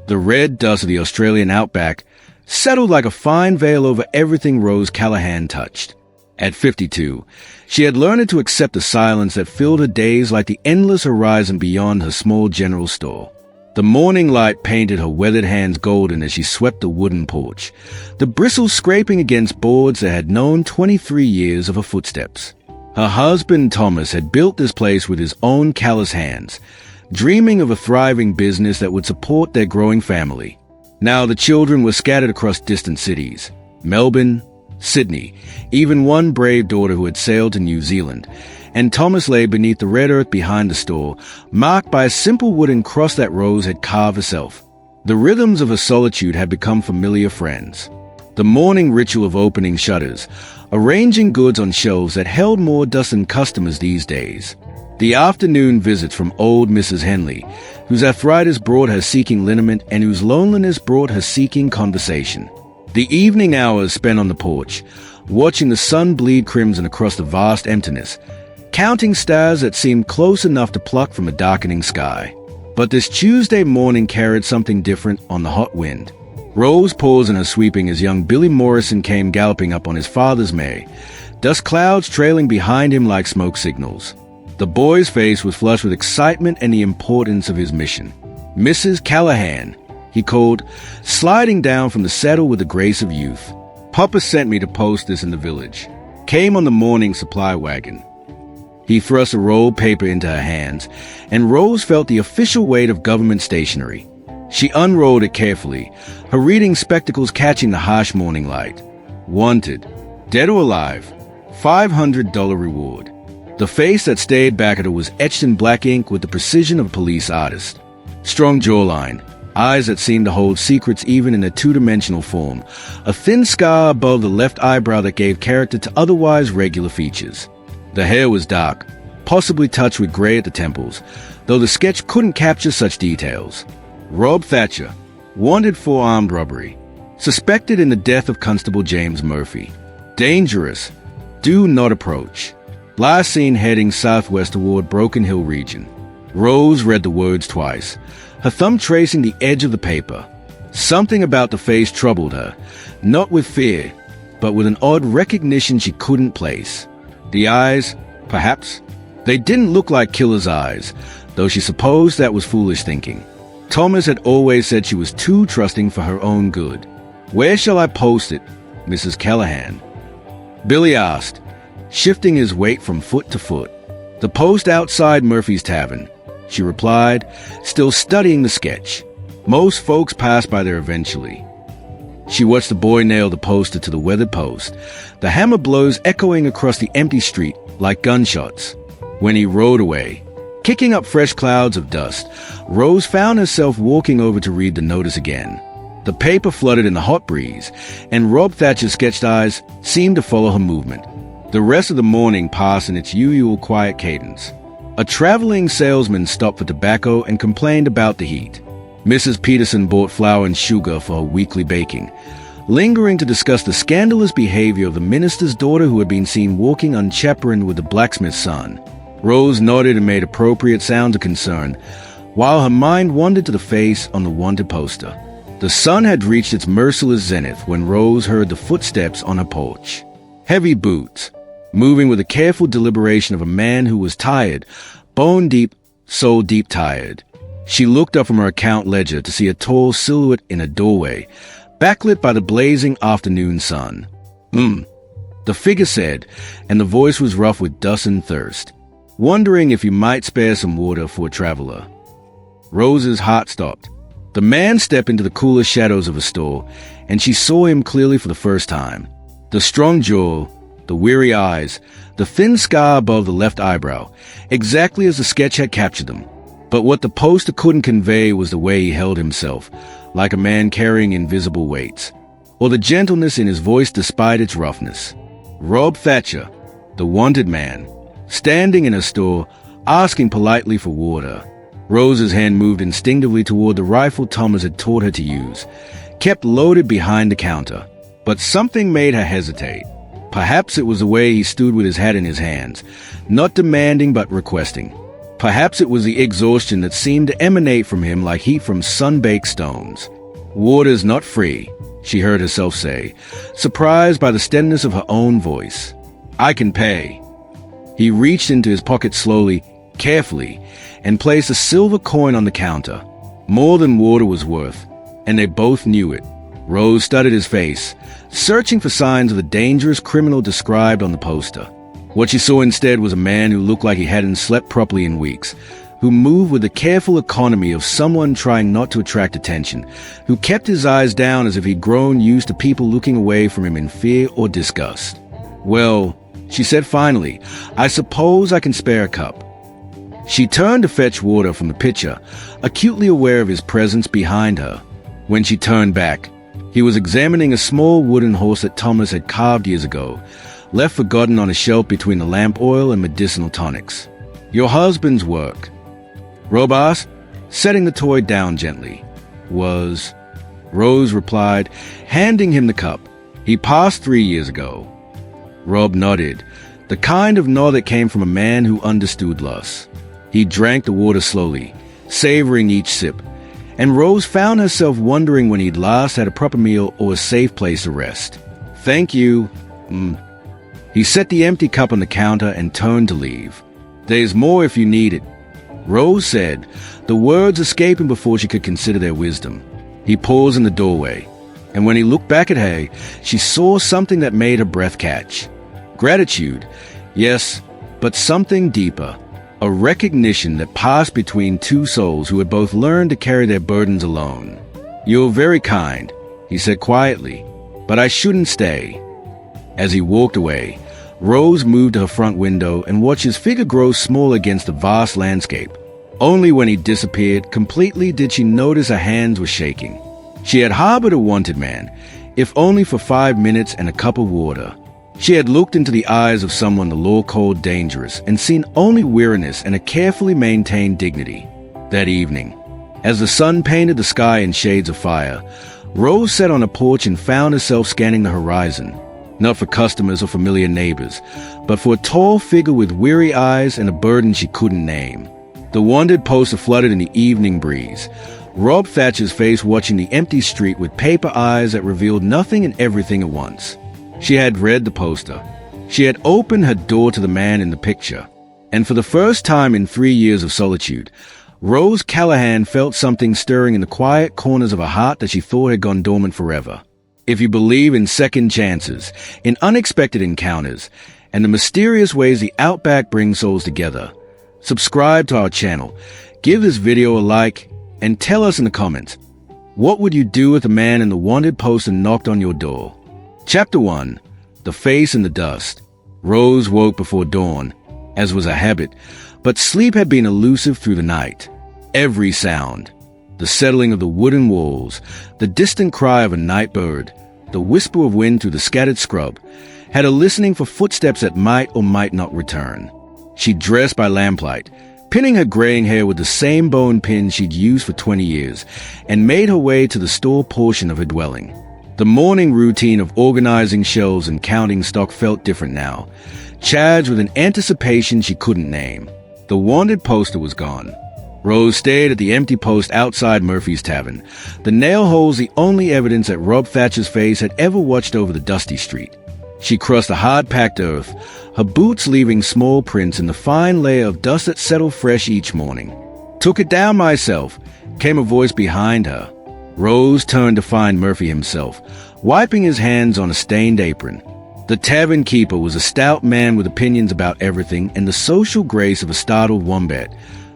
The red dust of the Australian outback settled like a fine veil over everything Rose Callahan touched. At 52, she had learned to accept the silence that filled her days like the endless horizon beyond her small general store. The morning light painted her weathered hands golden as she swept the wooden porch, the bristles scraping against boards that had known 23 years of her footsteps. Her husband, Thomas, had built this place with his own callous hands, dreaming of a thriving business that would support their growing family. Now the children were scattered across distant cities, Melbourne, Sydney, even one brave daughter who had sailed to New Zealand, and Thomas lay beneath the red earth behind the store, marked by a simple wooden cross that Rose had carved herself. The rhythms of her solitude had become familiar friends. The morning ritual of opening shutters, arranging goods on shelves that held more dust than customers these days. The afternoon visits from old Mrs. Henley, whose arthritis brought her seeking liniment and whose loneliness brought her seeking conversation. The evening hours spent on the porch, watching the sun bleed crimson across the vast emptiness, counting stars that seemed close enough to pluck from a darkening sky. But this Tuesday morning carried something different on the hot wind. Rose paused in her sweeping as young Billy Morrison came galloping up on his father's mare, dust clouds trailing behind him like smoke signals. The boy's face was flushed with excitement and the importance of his mission. "Mrs. Callahan," he called, sliding down from the saddle with the grace of youth. "Papa sent me to post this in the village." Came on the morning supply wagon. He thrust a rolled paper into her hands, and Rose felt the official weight of government stationery. She unrolled it carefully, her reading spectacles catching the harsh morning light. Wanted, dead or alive, $500 reward. The face that stared back at her was etched in black ink with the precision of a police artist. Strong jawline, eyes that seemed to hold secrets even in a two-dimensional form, a thin scar above the left eyebrow that gave character to otherwise regular features. The hair was dark, possibly touched with gray at the temples, though the sketch couldn't capture such details. Rob Thatcher, wanted for armed robbery. Suspected in the death of Constable James Murphy. Dangerous. Do not approach. Last seen heading southwest toward Broken Hill region. Rose read the words twice, her thumb tracing the edge of the paper. Something about the face troubled her, not with fear, but with an odd recognition she couldn't place. The eyes, perhaps? They didn't look like killer's eyes, though she supposed that was foolish thinking. Thomas had always said she was too trusting for her own good. "Where shall I post it, Mrs. Callahan?" Billy asked, shifting his weight from foot to foot. "The post outside Murphy's Tavern," she replied, still studying the sketch. "Most folks pass by there eventually." She watched the boy nail the poster to the weathered post, the hammer blows echoing across the empty street like gunshots. When he rode away, kicking up fresh clouds of dust, Rose found herself walking over to read the notice again. The paper fluttered in the hot breeze, and Rob Thatcher's sketched eyes seemed to follow her movement. The rest of the morning passed in its usual quiet cadence. A traveling salesman stopped for tobacco and complained about the heat. Mrs. Peterson bought flour and sugar for her weekly baking, lingering to discuss the scandalous behavior of the minister's daughter who had been seen walking unchaperoned with the blacksmith's son. Rose nodded and made appropriate sounds of concern, while her mind wandered to the face on the wanted poster. The sun had reached its merciless zenith when Rose heard the footsteps on her porch. Heavy boots, moving with the careful deliberation of a man who was tired, bone deep, soul deep tired. She looked up from her account ledger to see a tall silhouette in a doorway, backlit by the blazing afternoon sun. The figure said, and the voice was rough with dust and thirst. "Wondering if you might spare some water for a traveler." Rose's heart stopped. The man stepped into the cooler shadows of a store, and she saw him clearly for the first time. The strong jaw, the weary eyes, the thin scar above the left eyebrow, exactly as the sketch had captured them. But what the poster couldn't convey was the way he held himself, like a man carrying invisible weights, or the gentleness in his voice despite its roughness. Rob Thatcher, the wanted man, standing in a store, asking politely for water. Rose's hand moved instinctively toward the rifle Thomas had taught her to use, kept loaded behind the counter. But something made her hesitate. Perhaps it was the way he stood with his hat in his hands, not demanding but requesting. Perhaps it was the exhaustion that seemed to emanate from him like heat from sun-baked stones. "Water's not free," she heard herself say, surprised by the steadiness of her own voice. "I can pay." He reached into his pocket slowly, carefully, and placed a silver coin on the counter. More than water was worth, and they both knew it. Rose studied his face, searching for signs of the dangerous criminal described on the poster. What she saw instead was a man who looked like he hadn't slept properly in weeks, who moved with the careful economy of someone trying not to attract attention, who kept his eyes down as if he'd grown used to people looking away from him in fear or disgust. "Well," she said finally, "I suppose I can spare a cup." She turned to fetch water from the pitcher, acutely aware of his presence behind her. When she turned back, he was examining a small wooden horse that Thomas had carved years ago, left forgotten on a shelf between the lamp oil and medicinal tonics. "Your husband's work?" Rob asked, setting the toy down gently. "Was," Rose replied, handing him the cup. "He passed 3 years ago." Rob nodded, the kind of nod that came from a man who understood loss. He drank the water slowly, savoring each sip, and Rose found herself wondering when he'd last had a proper meal or a safe place to rest. "Thank you." He set the empty cup on the counter and turned to leave. "There's more if you need it," Rose said, the words escaping before she could consider their wisdom. He paused in the doorway, and when he looked back at her, she saw something that made her breath catch. Gratitude, yes, but something deeper. A recognition that passed between two souls who had both learned to carry their burdens alone. "You're very kind," he said quietly, "but I shouldn't stay." As he walked away, Rose moved to her front window and watched his figure grow small against the vast landscape. Only when he disappeared completely did she notice her hands were shaking. She had harbored a wanted man, if only for 5 minutes and a cup of water. She had looked into the eyes of someone the law called dangerous and seen only weariness and a carefully maintained dignity. That evening, as the sun painted the sky in shades of fire, Rose sat on a porch and found herself scanning the horizon, not for customers or familiar neighbors, but for a tall figure with weary eyes and a burden she couldn't name. The wanted poster fluttered in the evening breeze, Rob Thatcher's face watching the empty street with paper eyes that revealed nothing and everything at once. She had read the poster. She had opened her door to the man in the picture. And for the first time in 3 years of solitude, Rose Callahan felt something stirring in the quiet corners of her heart that she thought had gone dormant forever. If you believe in second chances, in unexpected encounters, and the mysterious ways the Outback brings souls together, subscribe to our channel, give this video a like, and tell us in the comments, what would you do if a man in the wanted poster knocked on your door? Chapter 1. The Face in the Dust. Rose woke before dawn, as was her habit, but sleep had been elusive through the night. Every sound, the settling of the wooden walls, the distant cry of a night bird, the whisper of wind through the scattered scrub, had her listening for footsteps that might or might not return. She dressed by lamplight, pinning her graying hair with the same bone pin she'd used for 20 years, and made her way to the store portion of her dwelling. The morning routine of organizing shelves and counting stock felt different now, charged with an anticipation she couldn't name. The wanted poster was gone. Rose stared at the empty post outside Murphy's Tavern, the nail holes the only evidence that Rob Thatcher's face had ever watched over the dusty street. She crossed the hard-packed earth, her boots leaving small prints in the fine layer of dust that settled fresh each morning. "Took it down myself," came a voice behind her. Rose turned to find Murphy himself, wiping his hands on a stained apron. The tavern keeper was a stout man with opinions about everything and the social grace of a startled wombat,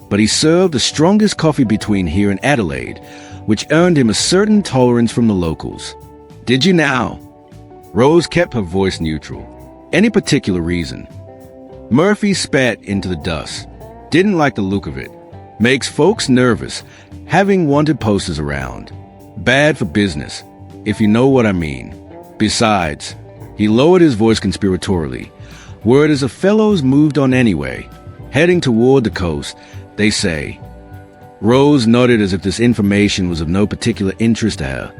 but he served the strongest coffee between here and Adelaide, which earned him a certain tolerance from the locals. "Did you now?" Rose kept her voice neutral. "Any particular reason?" Murphy spat into the dust. Didn't like the look of it. "Makes folks nervous, having wanted posters around. Bad for business, if you know what I mean. Besides," he lowered his voice conspiratorially, "word is a fellow's moved on anyway, heading toward the coast, they say." Rose nodded as if this information was of no particular interest to her,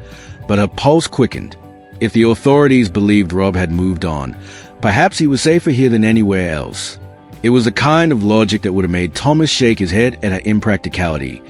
but her pulse quickened. If the authorities believed Rob had moved on, perhaps he was safer here than anywhere else. It was the kind of logic that would have made Thomas shake his head at her impracticality.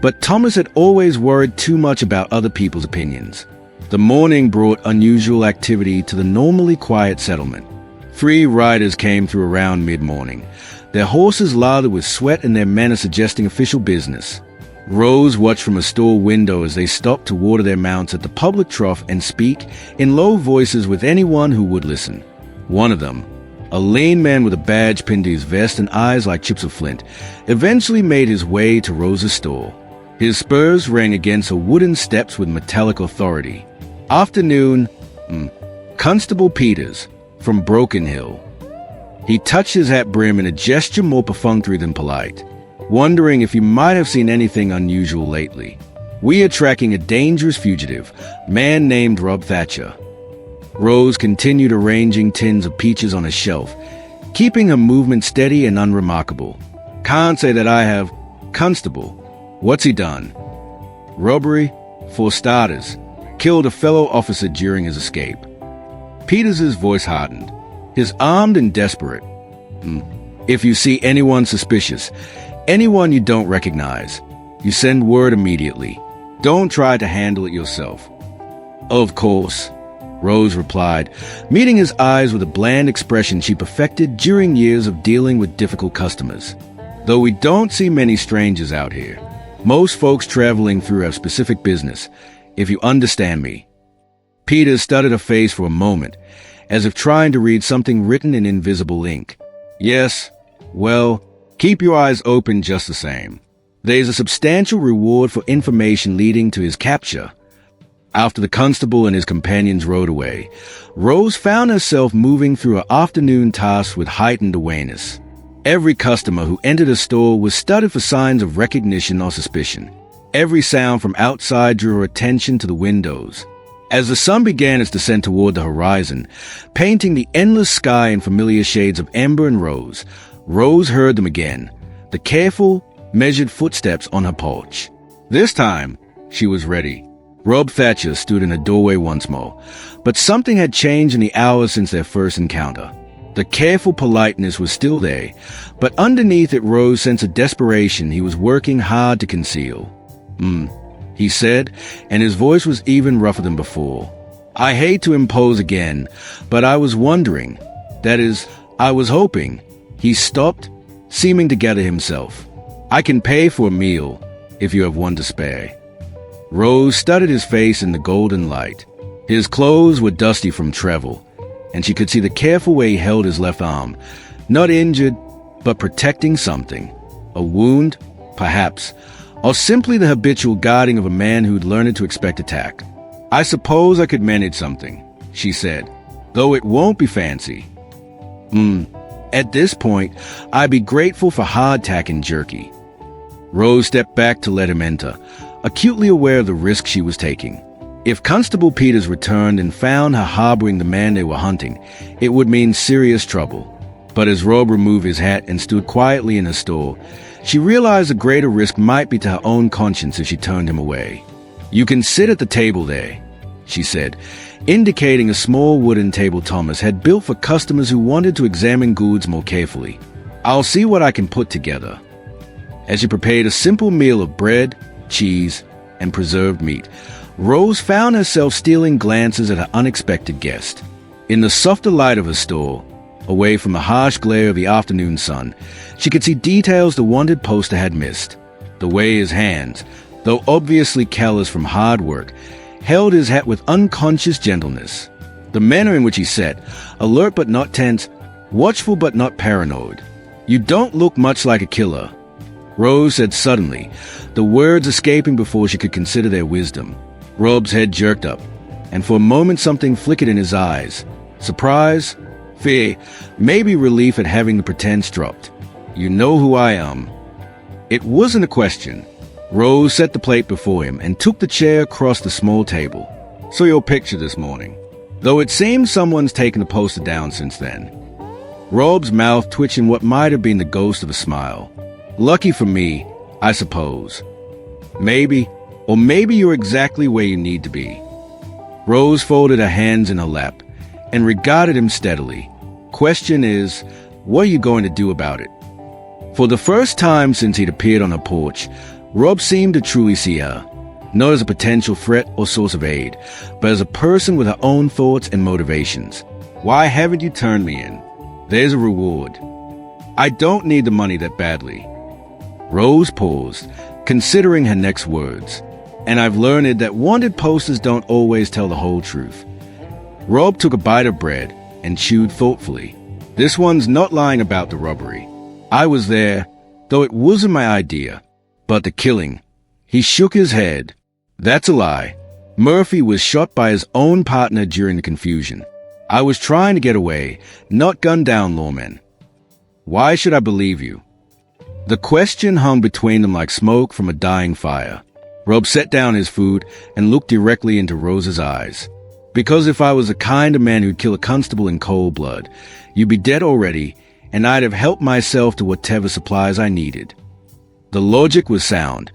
But Thomas had always worried too much about other people's opinions. The morning brought unusual activity to the normally quiet settlement. 3 riders came through around mid-morning. Their horses lathered with sweat and their manner suggesting official business. Rose watched from a store window as they stopped to water their mounts at the public trough and speak in low voices with anyone who would listen. One of them, a lean man with a badge pinned to his vest and eyes like chips of flint, eventually made his way to Rose's store. His spurs rang against her wooden steps with metallic authority. Afternoon, Constable Peters, from Broken Hill. He touched his hat brim in a gesture more perfunctory than polite, wondering if you might have seen anything unusual lately. We are tracking a dangerous fugitive, man named Rob Thatcher. Rose continued arranging tins of peaches on a shelf, keeping her movement steady and unremarkable. Can't say that I have. Constable, what's he done? Robbery, for starters. Killed a fellow officer during his escape. Peters's voice hardened. He's armed and desperate. If you see anyone suspicious, anyone you don't recognize, you send word immediately. Don't try to handle it yourself. Of course, Rose replied, meeting his eyes with a bland expression she perfected during years of dealing with difficult customers. Though we don't see many strangers out here. Most folks traveling through have specific business, if you understand me. Peter studied her face for a moment, as if trying to read something written in invisible ink. Yes, well, keep your eyes open just the same. There's a substantial reward for information leading to his capture. After the constable and his companions rode away, Rose found herself moving through her afternoon tasks with heightened awareness. Every customer who entered a store was studied for signs of recognition or suspicion. Every sound from outside drew her attention to the windows. As the sun began its descent toward the horizon, painting the endless sky in familiar shades of amber and rose, Rose heard them again, the careful, measured footsteps on her porch. This time, she was ready. Rob Thatcher stood in a doorway once more, but something had changed in the hours since their first encounter. The careful politeness was still there, but underneath it Rose sensed a desperation he was working hard to conceal. He said, and his voice was even rougher than before. I hate to impose again, but I was wondering, that is, I was hoping. He stopped, seeming to gather himself. I can pay for a meal, if you have one to spare. Rose studied his face in the golden light. His clothes were dusty from travel, and she could see the careful way he held his left arm, not injured, but protecting something. A wound, perhaps, or simply the habitual guarding of a man who'd learned to expect attack. I suppose I could manage something, she said, though it won't be fancy. At this point, I'd be grateful for hardtack and jerky. Rose stepped back to let him enter, acutely aware of the risk she was taking. If Constable Peters returned and found her harboring the man they were hunting, it would mean serious trouble. But as Rob removed his hat and stood quietly in her store, she realized a greater risk might be to her own conscience if she turned him away. You can sit at the table there, she said, indicating a small wooden table Thomas had built for customers who wanted to examine goods more carefully. I'll see what I can put together. As she prepared a simple meal of bread, cheese, and preserved meat, Rose found herself stealing glances at her unexpected guest. In the softer light of her store, away from the harsh glare of the afternoon sun, she could see details the wanted poster had missed. The way his hands, though obviously callous from hard work, held his hat with unconscious gentleness. The manner in which he sat, alert but not tense, watchful but not paranoid. You don't look much like a killer, Rose said suddenly, the words escaping before she could consider their wisdom. Rob's head jerked up, and for a moment something flickered in his eyes. Surprise, fear, maybe relief at having the pretense dropped. You know who I am. It wasn't a question. Rose set the plate before him and took the chair across the small table. So your picture this morning. Though it seems someone's taken the poster down since then. Rob's mouth twitching what might have been the ghost of a smile. Lucky for me, I suppose. Maybe, or maybe you're exactly where you need to be. Rose folded her hands in her lap and regarded him steadily. Question is, What are you going to do about it? For the first time since he'd appeared on her porch, Rob seemed to truly see her, not as a potential threat or source of aid, but as a person with her own thoughts and motivations. Why haven't you turned me in? There's a reward. I don't need the money that badly. Rose paused, considering her next words. And I've learned that wanted posters don't always tell the whole truth. Rob took a bite of bread and chewed thoughtfully. This one's not lying about the robbery. I was there, though it wasn't my idea. But the killing. He shook his head. That's a lie. Murphy was shot by his own partner during the confusion. I was trying to get away, not gunned down lawmen. Why should I believe you? The question hung between them like smoke from a dying fire. Rob set down his food and looked directly into Rose's eyes. Because if I was the kind of man who'd kill a constable in cold blood, you'd be dead already, and I'd have helped myself to whatever supplies I needed. The logic was sound,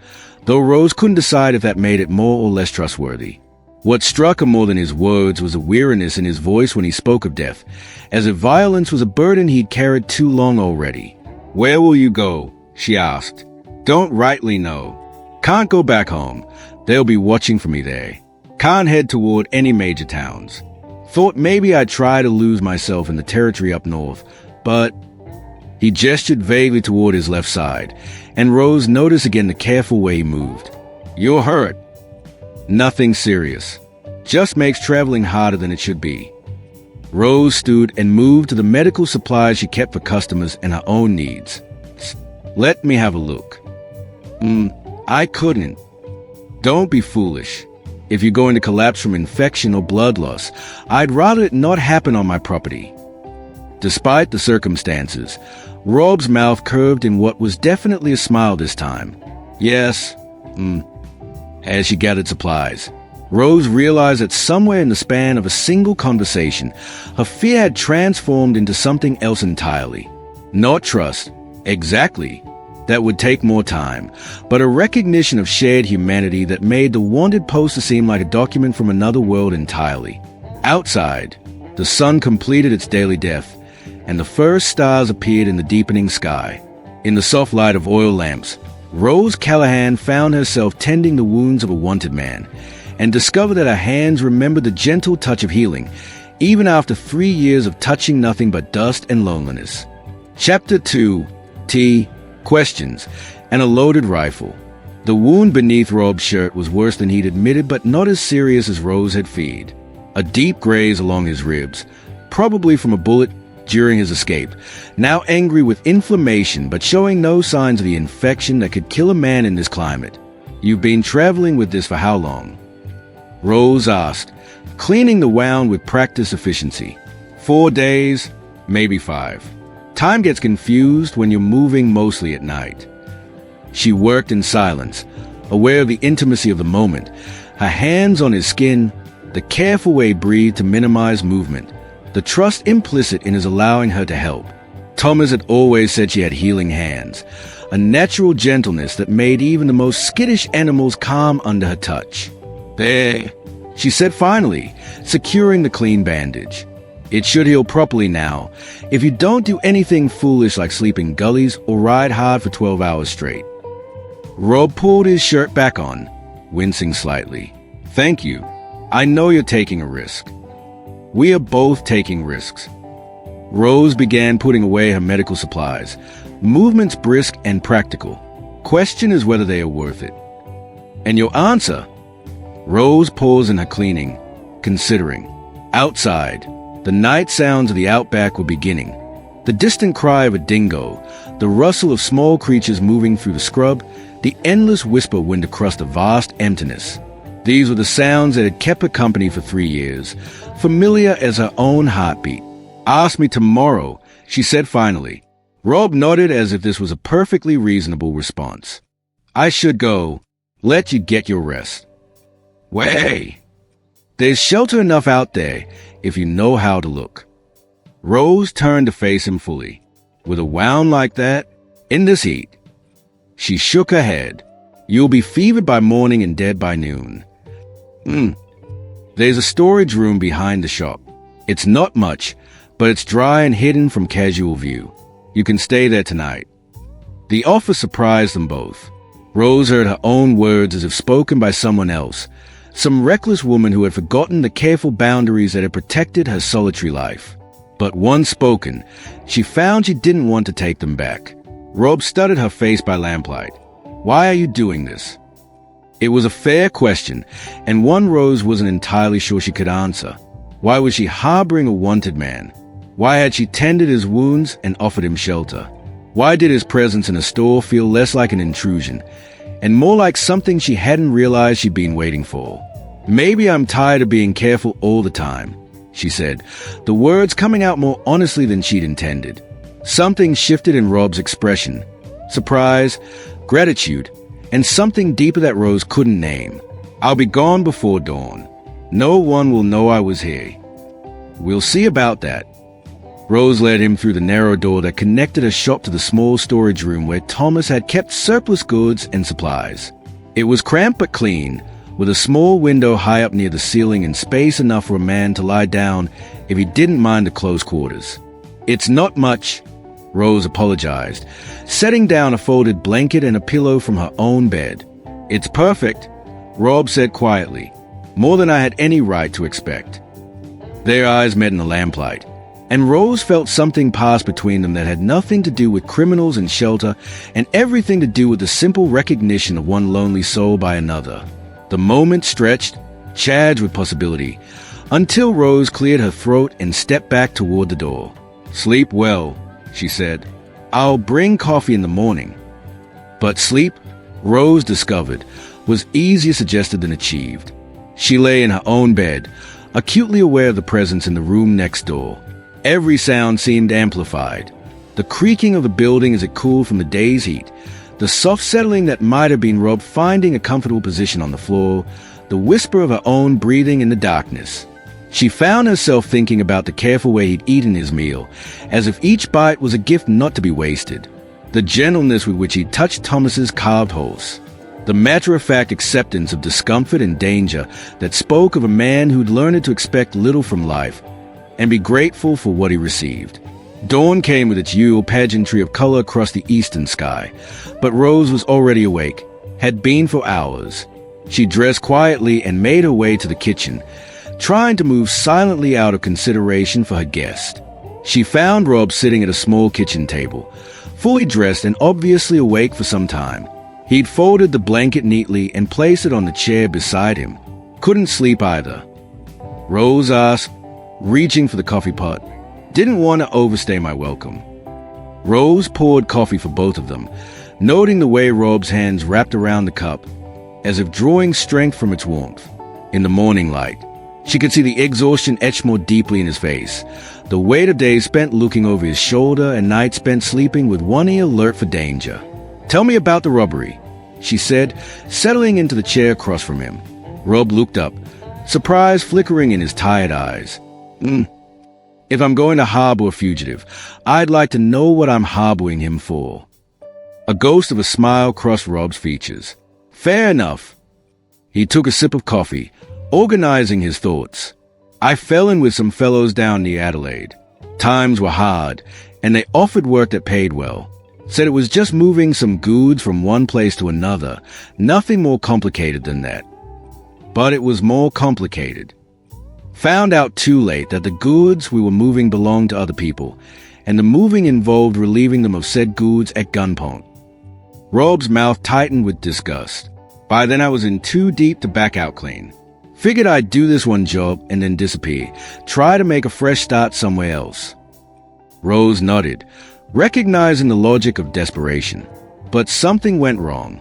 though Rose couldn't decide if that made it more or less trustworthy. What struck her more than his words was a weariness in his voice when he spoke of death, as if violence was a burden he'd carried too long already. Where will you go? She asked. Don't rightly know. Can't go back home. They'll be watching for me there. Can't head toward any major towns. Thought maybe I'd try to lose myself in the territory up north, but... He gestured vaguely toward his left side, and Rose noticed again the careful way he moved. You're hurt. Nothing serious. Just makes traveling harder than it should be. Rose stood and moved to the medical supplies she kept for customers and her own needs. Let me have a look. I couldn't. Don't be foolish. If you're going to collapse from infection or blood loss, I'd rather it not happen on my property. Despite the circumstances, Rob's mouth curved in what was definitely a smile this time. Yes, As she gathered supplies, Rose realized that somewhere in the span of a single conversation, her fear had transformed into something else entirely. Not trust, exactly. That would take more time, but a recognition of shared humanity that made the wanted poster seem like a document from another world entirely. Outside, the sun completed its daily death, and the first stars appeared in the deepening sky. In the soft light of oil lamps, Rose Callahan found herself tending the wounds of a wanted man, and discovered that her hands remembered the gentle touch of healing, even after 3 years of touching nothing but dust and loneliness. Chapter 2. Tea, Questions, and a loaded rifle. The wound beneath Rob's shirt was worse than he'd admitted, but not as serious as Rose had feared. A deep graze along his ribs, probably from a bullet during his escape, now angry with inflammation but showing no signs of the infection that could kill a man in this climate. You've been traveling with this for how long? Rose asked, cleaning the wound with practiced efficiency. 4 days, maybe 5. Time gets confused when you're moving mostly at night. She worked in silence, aware of the intimacy of the moment, her hands on his skin, the careful way he breathed to minimize movement, the trust implicit in his allowing her to help. Thomas had always said she had healing hands, a natural gentleness that made even the most skittish animals calm under her touch. There, she said finally, securing the clean bandage. It should heal properly now, if you don't do anything foolish like sleep in gullies or ride hard for 12 hours straight. Rob pulled his shirt back on, wincing slightly. Thank you. I know you're taking a risk. We are both taking risks. Rose began putting away her medical supplies, movements brisk and practical. Question is whether they are worth it. And your answer? Rose paused in her cleaning, considering. Outside, the night sounds of the Outback were beginning. The distant cry of a dingo, the rustle of small creatures moving through the scrub, the endless whisper wind across the vast emptiness. These were the sounds that had kept her company for 3 years, familiar as her own heartbeat. Ask me tomorrow, she said finally. Rob nodded as if this was a perfectly reasonable response. I should go. Let you get your rest. Way! There's shelter enough out there if you know how to look. Rose turned to face him fully. With a wound like that, in this heat. She shook her head. You'll be fevered by morning and dead by noon. There's a storage room behind the shop. It's not much, but it's dry and hidden from casual view. You can stay there tonight." The offer surprised them both. Rose heard her own words as if spoken by someone else, some reckless woman who had forgotten the careful boundaries that had protected her solitary life. But once spoken, she found she didn't want to take them back. Rob studied her face by lamplight. "Why are you doing this?" It was a fair question, and one Rose wasn't entirely sure she could answer. Why was she harboring a wanted man? Why had she tended his wounds and offered him shelter? Why did his presence in a store feel less like an intrusion, and more like something she hadn't realized she'd been waiting for? "Maybe I'm tired of being careful all the time," she said, the words coming out more honestly than she'd intended. Something shifted in Rob's expression. Surprise, gratitude, and something deeper that Rose couldn't name. "I'll be gone before dawn. No one will know I was here." "We'll see about that." Rose led him through the narrow door that connected her shop to the small storage room where Thomas had kept surplus goods and supplies. It was cramped but clean, with a small window high up near the ceiling and space enough for a man to lie down if he didn't mind the close quarters. "It's not much," Rose apologized, setting down a folded blanket and a pillow from her own bed. "It's perfect," Rob said quietly, "more than I had any right to expect." Their eyes met in the lamplight, and Rose felt something pass between them that had nothing to do with criminals and shelter and everything to do with the simple recognition of one lonely soul by another. The moment stretched, charged with possibility, until Rose cleared her throat and stepped back toward the door. "Sleep well," she said. "I'll bring coffee in the morning." But sleep, Rose discovered, was easier suggested than achieved. She lay in her own bed, acutely aware of the presence in the room next door. Every sound seemed amplified. The creaking of the building as it cooled from the day's heat, the soft settling that might have been Rob finding a comfortable position on the floor, the whisper of her own breathing in the darkness. She found herself thinking about the careful way he'd eaten his meal, as if each bite was a gift not to be wasted. The gentleness with which he touched Thomas's carved horse. The matter-of-fact acceptance of discomfort and danger that spoke of a man who'd learned to expect little from life and be grateful for what he received. Dawn came with its usual pageantry of color across the eastern sky, but Rose was already awake, had been for hours. She dressed quietly and made her way to the kitchen, trying to move silently out of consideration for her guest. She found Rob sitting at a small kitchen table, fully dressed and obviously awake for some time. He'd folded the blanket neatly and placed it on the chair beside him. "Couldn't sleep either?" Rose asked, reaching for the coffee pot. "Didn't want to overstay my welcome." Rose poured coffee for both of them, noting the way Rob's hands wrapped around the cup, as if drawing strength from its warmth. In the morning light, she could see the exhaustion etched more deeply in his face, the weight of days spent looking over his shoulder and nights spent sleeping with one ear alert for danger. "Tell me about the robbery," she said, settling into the chair across from him. Rob looked up, surprise flickering in his tired eyes. If I'm going to harbor a fugitive, I'd like to know what I'm harboring him for." A ghost of a smile crossed Rob's features. "Fair enough." He took a sip of coffee, organizing his thoughts. "I fell in with some fellows down near Adelaide. Times were hard, and they offered work that paid well. Said it was just moving some goods from one place to another, nothing more complicated than that. But it was more complicated. Found out too late that the goods we were moving belonged to other people, and the moving involved relieving them of said goods at gunpoint." Rob's mouth tightened with disgust. By then I was in too deep to back out clean. Figured I'd do this one job and then disappear, try to make a fresh start somewhere else. Rose nodded, recognizing the logic of desperation. But something went wrong.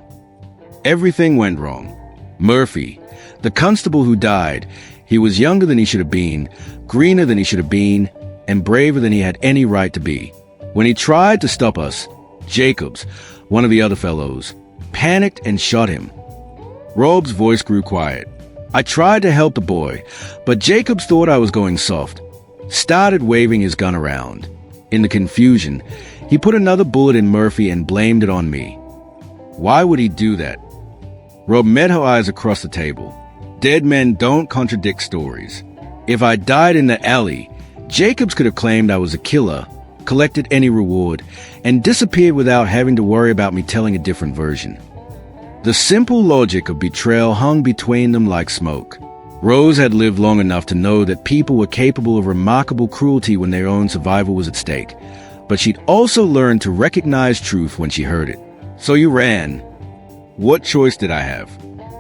Everything went wrong. Murphy, the constable who died, he was younger than he should have been, greener than he should have been, and braver than he had any right to be. When he tried to stop us, Jacobs, one of the other fellows, panicked and shot him. Rob's voice grew quiet. I tried to help the boy, but Jacobs thought I was going soft. Started waving his gun around. In the confusion, he put another bullet in Murphy and blamed it on me. Why would he do that? Rob met her eyes across the table. Dead men don't contradict stories. If I died in the alley, Jacobs could have claimed I was a killer, collected any reward, and disappeared without having to worry about me telling a different version. The simple logic of betrayal hung between them like smoke. Rose had lived long enough to know that people were capable of remarkable cruelty when their own survival was at stake, but she'd also learned to recognize truth when she heard it. So you ran. What choice did I have?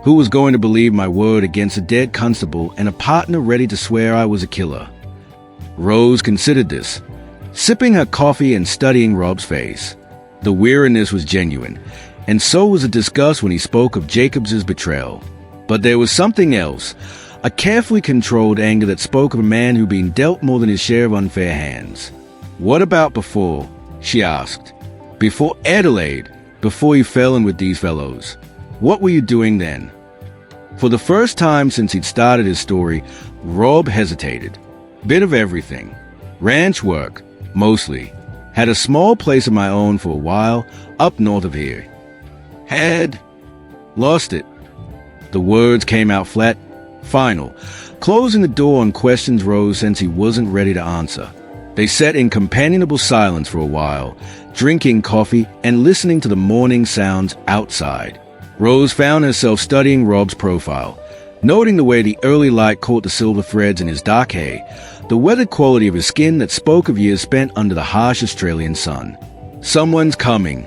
Who was going to believe my word against a dead constable and a partner ready to swear I was a killer? Rose considered this, sipping her coffee and studying Rob's face. The weariness was genuine, and so was the disgust when he spoke of Jacobs's betrayal. But there was something else, a carefully controlled anger that spoke of a man who'd been dealt more than his share of unfair hands. What about before? She asked. Before Adelaide, before you fell in with these fellows. What were you doing then? For the first time since he'd started his story, Rob hesitated. Bit of everything. Ranch work, mostly. Had a small place of my own for a while, up north of here. Had lost it. The words came out flat, final, closing the door on questions Rose since he wasn't ready to answer. They sat in companionable silence for a while, drinking coffee and listening to the morning sounds outside. Rose found herself studying Rob's profile, noting the way the early light caught the silver threads in his dark hair, the weathered quality of his skin that spoke of years spent under the harsh Australian sun. Someone's coming,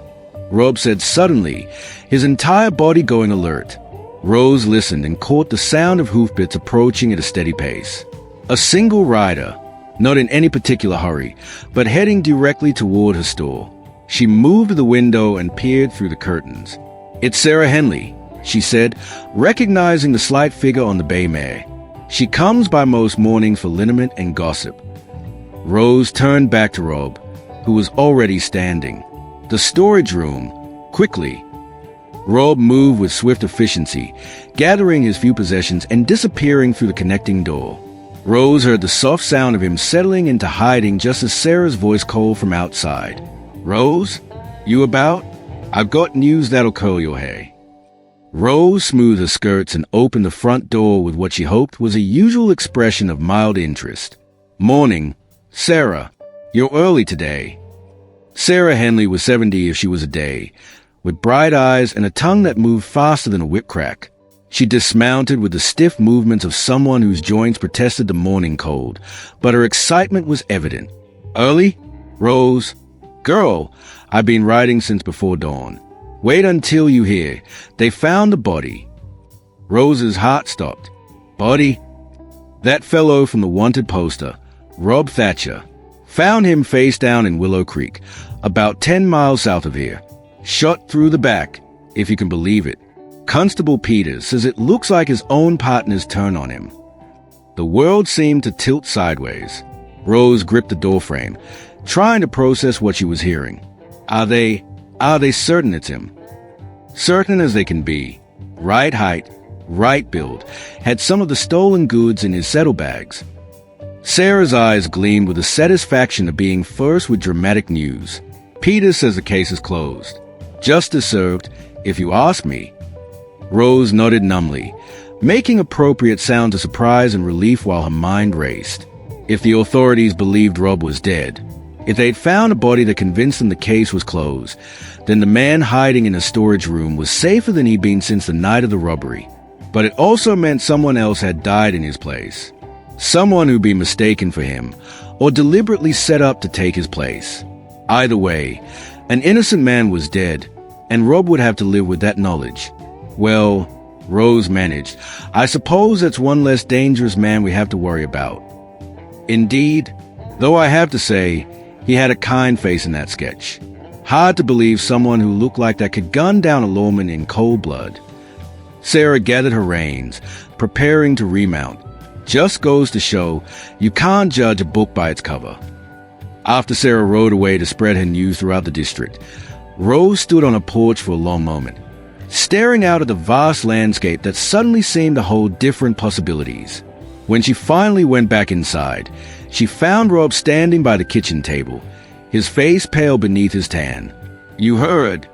Rob said suddenly, his entire body going alert. Rose listened and caught the sound of hoofbeats approaching at a steady pace. A single rider, not in any particular hurry, but heading directly toward her store. She moved to the window and peered through the curtains. "It's Sarah Henley," she said, recognizing the slight figure on the bay mare. "She comes by most mornings for liniment and gossip." Rose turned back to Rob, who was already standing. "The storage room, quickly." Rob moved with swift efficiency, gathering his few possessions and disappearing through the connecting door. Rose heard the soft sound of him settling into hiding just as Sarah's voice called from outside. "Rose, you about? I've got news that'll curl your hair." Rose smoothed her skirts and opened the front door with what she hoped was a usual expression of mild interest. "Morning. Sarah, you're early today." Sarah Henley was 70 if she was a day, with bright eyes and a tongue that moved faster than a whip crack. She dismounted with the stiff movements of someone whose joints protested the morning cold, but her excitement was evident. "Early? Rose? Girl, I've been riding since before dawn. Wait until you hear. They found the body." Rose's heart stopped. "Body?" "That fellow from the wanted poster, Rob Thatcher. Found him face down in Willow Creek, about 10 miles south of here. Shot through the back, if you can believe it. Constable Peters says it looks like his own partner's turn on him." The world seemed to tilt sideways. Rose gripped the doorframe, trying to process what she was hearing. Are they certain it's him? Certain as they can be. Right height, right build, had some of the stolen goods in his saddlebags. Sarah's eyes gleamed with the satisfaction of being first with dramatic news. "Peters says the case is closed. Justice served, if you ask me." Rose nodded numbly, making appropriate sounds of surprise and relief while her mind raced. If the authorities believed Rob was dead, if they'd found a body that convinced them the case was closed, then the man hiding in a storage room was safer than he'd been since the night of the robbery. But it also meant someone else had died in his place. Someone who'd been mistaken for him, or deliberately set up to take his place. Either way, an innocent man was dead, and Rob would have to live with that knowledge. Well, Rose managed. I suppose that's one less dangerous man we have to worry about. Indeed, though I have to say, he had a kind face in that sketch. Hard to believe someone who looked like that could gun down a lawman in cold blood. Sarah gathered her reins, preparing to remount. Just goes to show, you can't judge a book by its cover. After Sarah rode away to spread her news throughout the district, Rose stood on a porch for a long moment, staring out at the vast landscape that suddenly seemed to hold different possibilities. When she finally went back inside, she found Rob standing by the kitchen table, his face pale beneath his tan. "You heard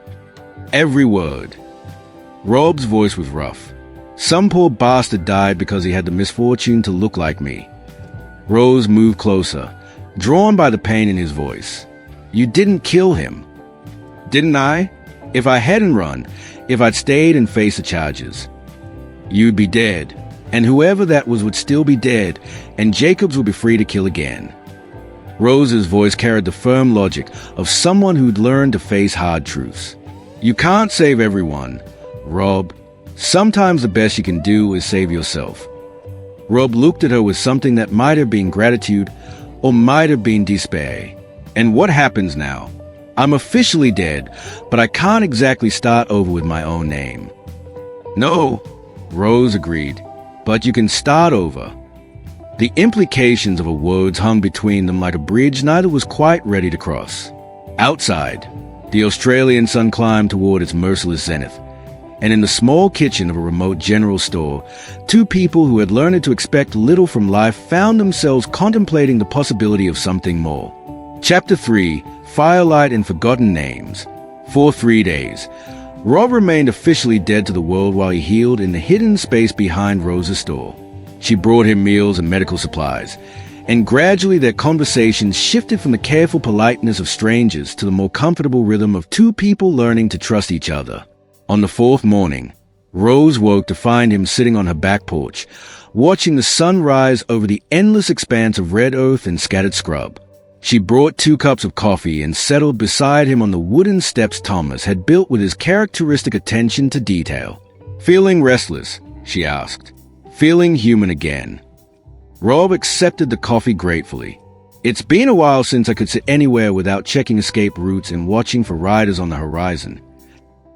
every word." Rob's voice was rough. "Some poor bastard died because he had the misfortune to look like me." Rose moved closer, drawn by the pain in his voice. You didn't kill him. Didn't I? If I hadn't run, if I'd stayed and faced the charges, you'd be dead, and whoever that was would still be dead, and Jacobs would be free to kill again. Rose's voice carried the firm logic of someone who'd learned to face hard truths. You can't save everyone, Rob. Sometimes the best you can do is save yourself. Rob looked at her with something that might have been gratitude or might have been despair. And what happens now? I'm officially dead, but I can't exactly start over with my own name. No, Rose agreed, but you can start over. The implications of her words hung between them like a bridge neither was quite ready to cross. Outside, the Australian sun climbed toward its merciless zenith, and in the small kitchen of a remote general store, two people who had learned to expect little from life found themselves contemplating the possibility of something more. Chapter 3, Firelight and Forgotten Names. For 3 days, Rob remained officially dead to the world while he healed in the hidden space behind Rose's store. She brought him meals and medical supplies, and gradually their conversations shifted from the careful politeness of strangers to the more comfortable rhythm of two people learning to trust each other. On the fourth morning, Rose woke to find him sitting on her back porch, watching the sun rise over the endless expanse of red earth and scattered scrub. She brought 2 cups of coffee and settled beside him on the wooden steps Thomas had built with his characteristic attention to detail. "Feeling restless?" she asked. "Feeling human again." Rob accepted the coffee gratefully. It's been a while since I could sit anywhere without checking escape routes and watching for riders on the horizon.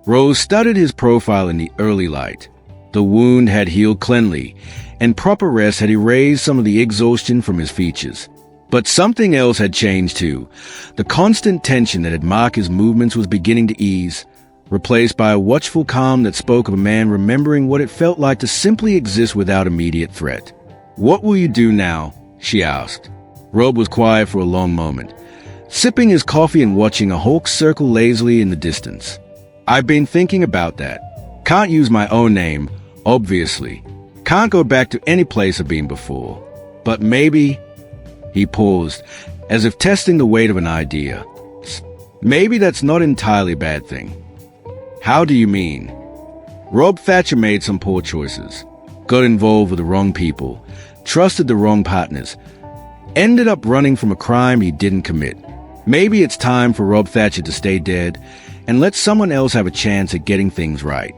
Rose studied his profile in the early light. The wound had healed cleanly, and proper rest had erased some of the exhaustion from his features. But something else had changed too. The constant tension that had marked his movements was beginning to ease, replaced by a watchful calm that spoke of a man remembering what it felt like to simply exist without immediate threat. "What will you do now?" she asked. Rob was quiet for a long moment, sipping his coffee and watching a hawk circle lazily in the distance. "I've been thinking about that. Can't use my own name, obviously. Can't go back to any place I've been before. But maybe..." He paused, as if testing the weight of an idea. "Maybe that's not entirely a bad thing." "How do you mean?" Rob Thatcher made some poor choices, got involved with the wrong people, trusted the wrong partners, ended up running from a crime he didn't commit. Maybe it's time for Rob Thatcher to stay dead and let someone else have a chance at getting things right.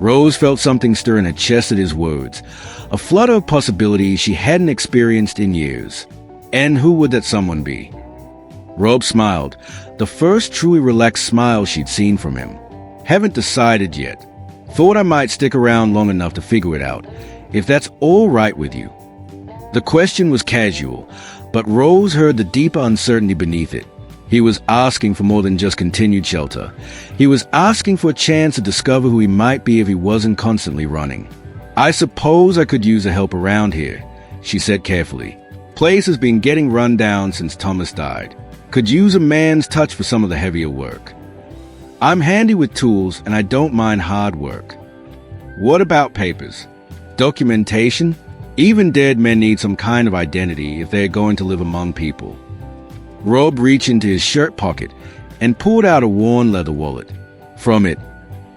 Rose felt something stir in her chest at his words, a flutter of possibilities she hadn't experienced in years. And who would that someone be? Rob smiled, the first truly relaxed smile she'd seen from him. "Haven't decided yet. Thought I might stick around long enough to figure it out, if that's all right with you." The question was casual, but Rose heard the deeper uncertainty beneath it. He was asking for more than just continued shelter. He was asking for a chance to discover who he might be if he wasn't constantly running. "I suppose I could use the help around here," she said carefully. "Place has been getting run down since Thomas died. Could use a man's touch for some of the heavier work. I'm handy with tools and I don't mind hard work." "What about papers? Documentation? Even dead men need some kind of identity if they're going to live among people." Rob reached into his shirt pocket and pulled out a worn leather wallet. From it,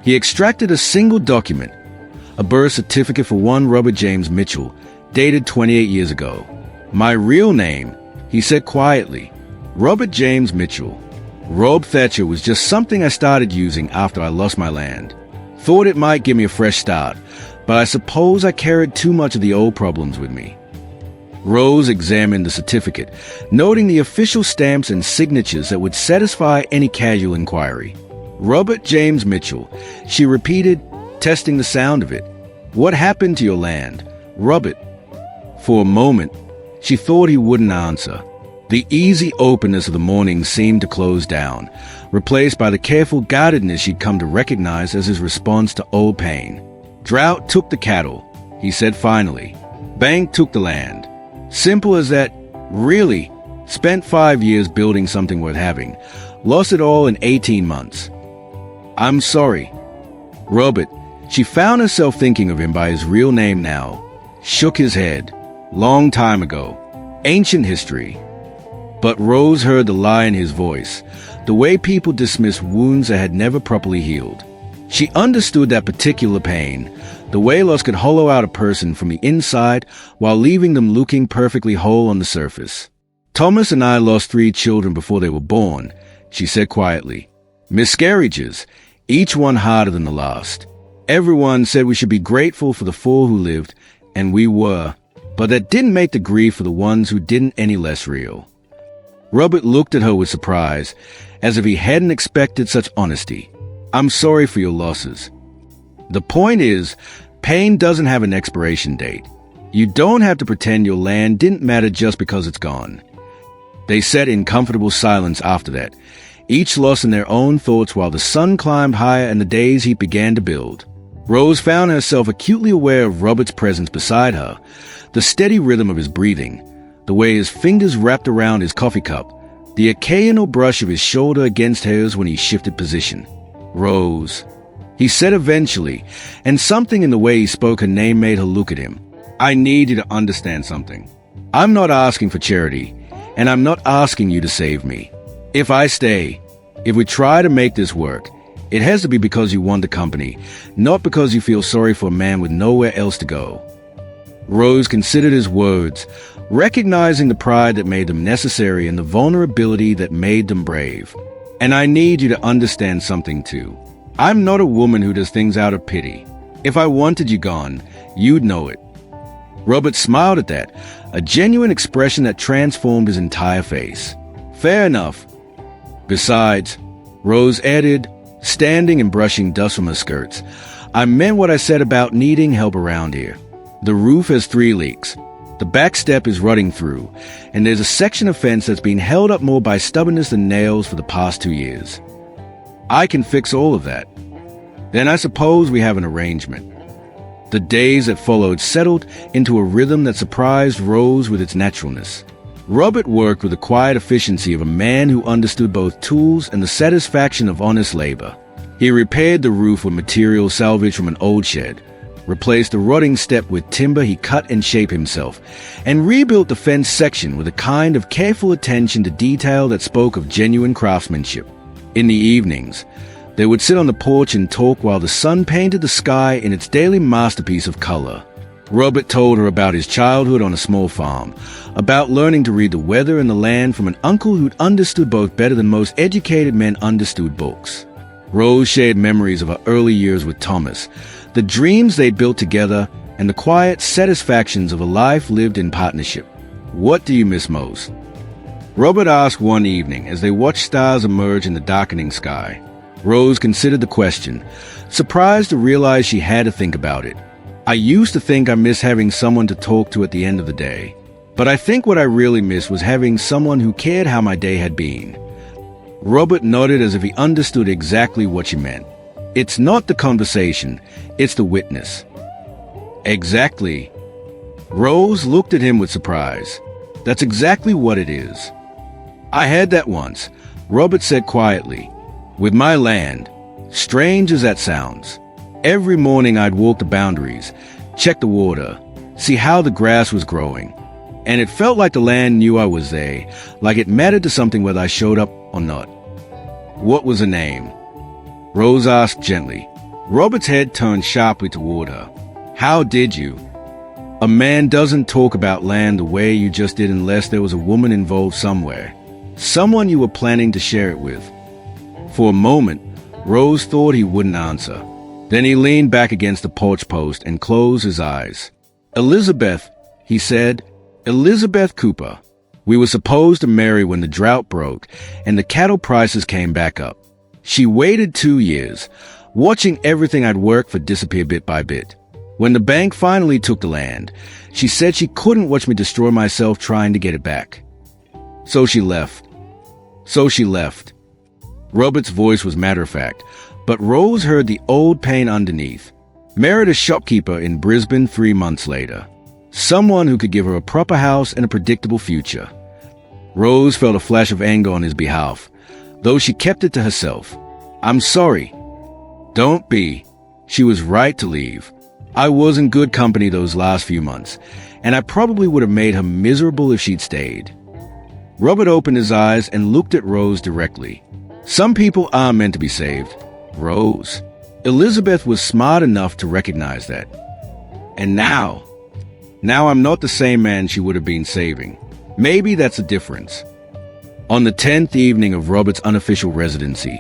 he extracted a single document, a birth certificate for one Robert James Mitchell, dated 28 years ago. "My real name," he said quietly. "Robert James Mitchell. Rob Thatcher was just something I started using after I lost my land. Thought it might give me a fresh start, but I suppose I carried too much of the old problems with me." Rose examined the certificate, noting the official stamps and signatures that would satisfy any casual inquiry. "Robert James Mitchell," she repeated, testing the sound of it. "What happened to your land, Robert?" For a moment, she thought he wouldn't answer. The easy openness of the morning seemed to close down, replaced by the careful guardedness she'd come to recognize as his response to old pain. "Drought took the cattle," he said finally. "Bank took the land. Simple as that. Really. Spent 5 years building something worth having. Lost it all in 18 months. I'm sorry." Robert, she found herself thinking of him by his real name now, shook his head. "Long time ago. Ancient history. But Rose heard the lie in his voice, the way people dismiss wounds that had never properly healed. She understood that particular pain, the way lust could hollow out a person from the inside while leaving them looking perfectly whole on the surface. "Thomas and I lost 3 children before they were born," she said quietly. "Miscarriages, each one harder than the last. Everyone said we should be grateful for the 4 who lived, and we were. But that didn't make the grief for the ones who didn't any less real." Robert looked at her with surprise, as if he hadn't expected such honesty. "I'm sorry for your losses. The point is, pain doesn't have an expiration date. You don't have to pretend your land didn't matter just because it's gone." They sat in comfortable silence after that, each lost in their own thoughts while the sun climbed higher and the day's heat began to build. Rose found herself acutely aware of Robert's presence beside her, the steady rhythm of his breathing, the way his fingers wrapped around his coffee cup, the occasional brush of his shoulder against hers when he shifted position. "Rose," he said eventually, and something in the way he spoke her name made her look at him. "I need you to understand something. I'm not asking for charity, and I'm not asking you to save me. If I stay, if we try to make this work, it has to be because you want the company, not because you feel sorry for a man with nowhere else to go." Rose considered his words, recognizing the pride that made them necessary and the vulnerability that made them brave. "And I need you to understand something too. I'm not a woman who does things out of pity. If I wanted you gone, you'd know it." Robert smiled at that, a genuine expression that transformed his entire face. "Fair enough. Besides," Rose added, standing and brushing dust from her skirts, "I meant what I said about needing help around here. The roof has 3 leaks. The back step is rutting through, and there's a section of fence that's been held up more by stubbornness than nails for the past 2 years. I can fix all of that. Then I suppose we have an arrangement." The days that followed settled into a rhythm that surprised Rose with its naturalness. Robert worked with the quiet efficiency of a man who understood both tools and the satisfaction of honest labor. He repaired the roof with material salvaged from an old shed, replaced the rotting step with timber he cut and shaped himself, and rebuilt the fence section with a kind of careful attention to detail that spoke of genuine craftsmanship. In the evenings, they would sit on the porch and talk while the sun painted the sky in its daily masterpiece of color. Robert told her about his childhood on a small farm, about learning to read the weather and the land from an uncle who'd understood both better than most educated men understood books. Rose shared memories of her early years with Thomas, the dreams they'd built together, and the quiet satisfactions of a life lived in partnership. "What do you miss most?" Robert asked one evening as they watched stars emerge in the darkening sky. Rose considered the question, surprised to realize she had to think about it. "I used to think I missed having someone to talk to at the end of the day. But I think what I really missed was having someone who cared how my day had been." Robert nodded as if he understood exactly what she meant. "It's not the conversation, it's the witness." "Exactly." Rose looked at him with surprise. "That's exactly what it is." "I had that once," Robert said quietly, "with my land. Strange as that sounds. Every morning I'd walk the boundaries, check the water, see how the grass was growing. And it felt like the land knew I was there, like it mattered to something whether I showed up or not." "What was her name?" Rose asked gently. Robert's head turned sharply toward her. "How did you?" "A man doesn't talk about land the way you just did unless there was a woman involved somewhere. Someone you were planning to share it with." For a moment, Rose thought he wouldn't answer. Then he leaned back against the porch post and closed his eyes. "Elizabeth," he said. "Elizabeth Cooper. We were supposed to marry when the drought broke and the cattle prices came back up. She waited 2 years, watching everything I'd worked for disappear bit by bit. When the bank finally took the land, she said she couldn't watch me destroy myself trying to get it back. So she left. Robert's voice was matter-of-fact, but Rose heard the old pain underneath. Married a shopkeeper in Brisbane 3 months later. Someone who could give her a proper house and a predictable future. Rose felt a flash of anger on his behalf, though she kept it to herself. "I'm sorry." "Don't be." She was right to leave. I was in good company those last few months, and I probably would have made her miserable if she'd stayed. Robert opened his eyes and looked at Rose directly. Some people are meant to be saved. Rose. Elizabeth was smart enough to recognize that. And now I'm not the same man she would have been saving. Maybe that's the difference. On the 10th evening of Robert's unofficial residency,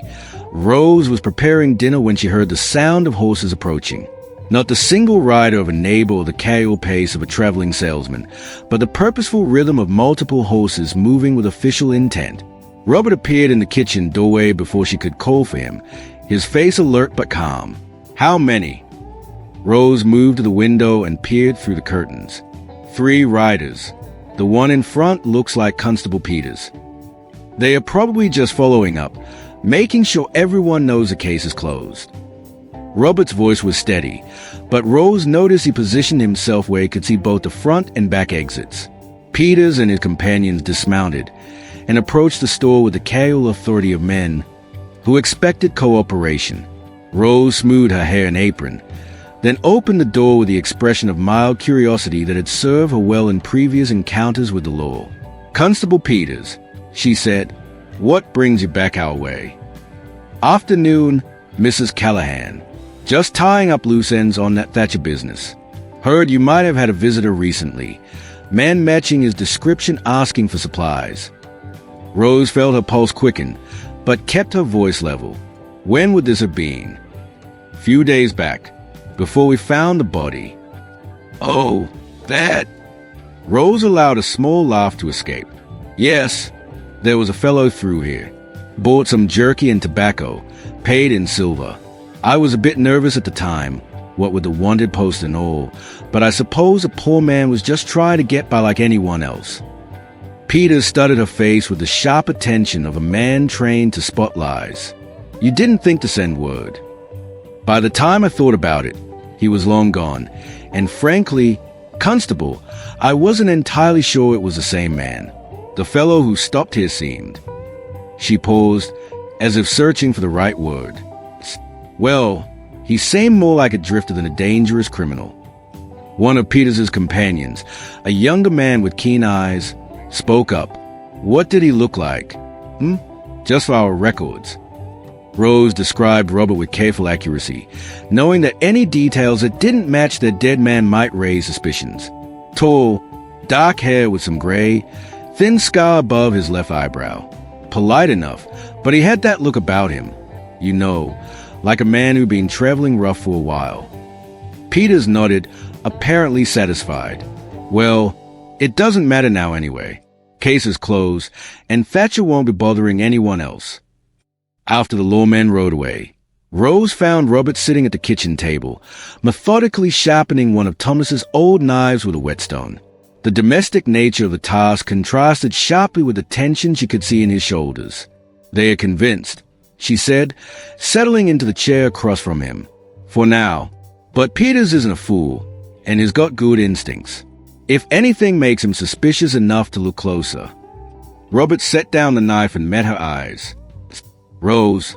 Rose was preparing dinner when she heard the sound of horses approaching. Not the single rider of a neighbor or the casual pace of a traveling salesman, but the purposeful rhythm of multiple horses moving with official intent. Robert appeared in the kitchen doorway before she could call for him, his face alert but calm. How many? Rose moved to the window and peered through the curtains. 3 riders. The one in front looks like Constable Peters. They are probably just following up, making sure everyone knows the case is closed. Robert's voice was steady, but Rose noticed he positioned himself where he could see both the front and back exits. Peters and his companions dismounted and approached the store with the casual authority of men who expected cooperation. Rose smoothed her hair and apron, then opened the door with the expression of mild curiosity that had served her well in previous encounters with the law. "Constable Peters," she said, "what brings you back our way?" "Afternoon, Mrs. Callahan. Just tying up loose ends on that Thatcher business. Heard you might have had a visitor recently. Man matching his description asking for supplies." Rose felt her pulse quicken, but kept her voice level. "When would this have been?" "Few days back, before we found the body." "Oh, that..." Rose allowed a small laugh to escape. "Yes, there was a fellow through here. Bought some jerky and tobacco, paid in silver. I was a bit nervous at the time, what with the wanted post and all, but I suppose a poor man was just trying to get by like anyone else." Peters studied her face with the sharp attention of a man trained to spot lies. "You didn't think to send word?" "By the time I thought about it, he was long gone, and frankly, Constable, I wasn't entirely sure it was the same man. The fellow who stopped here seemed..." She paused, as if searching for the right word. "Well, he seemed more like a drifter than a dangerous criminal." One of Peters's companions, a younger man with keen eyes, spoke up. "What did he look like?" "Just for our records." Rose described Robert with careful accuracy, knowing that any details that didn't match their dead man might raise suspicions. Tall, dark hair with some gray, thin scar above his left eyebrow. Polite enough, but he had that look about him. You know, like a man who'd been traveling rough for a while. Peters nodded, apparently satisfied. "Well, it doesn't matter now anyway. Case is closed, and Thatcher won't be bothering anyone else." After the lawman rode away, Rose found Robert sitting at the kitchen table, methodically sharpening one of Thomas's old knives with a whetstone. The domestic nature of the task contrasted sharply with the tension she could see in his shoulders. "They are convinced," she said, settling into the chair across from him. "For now. But Peters isn't a fool, and he's got good instincts. If anything makes him suspicious enough to look closer." Robert set down the knife and met her eyes. "Rose,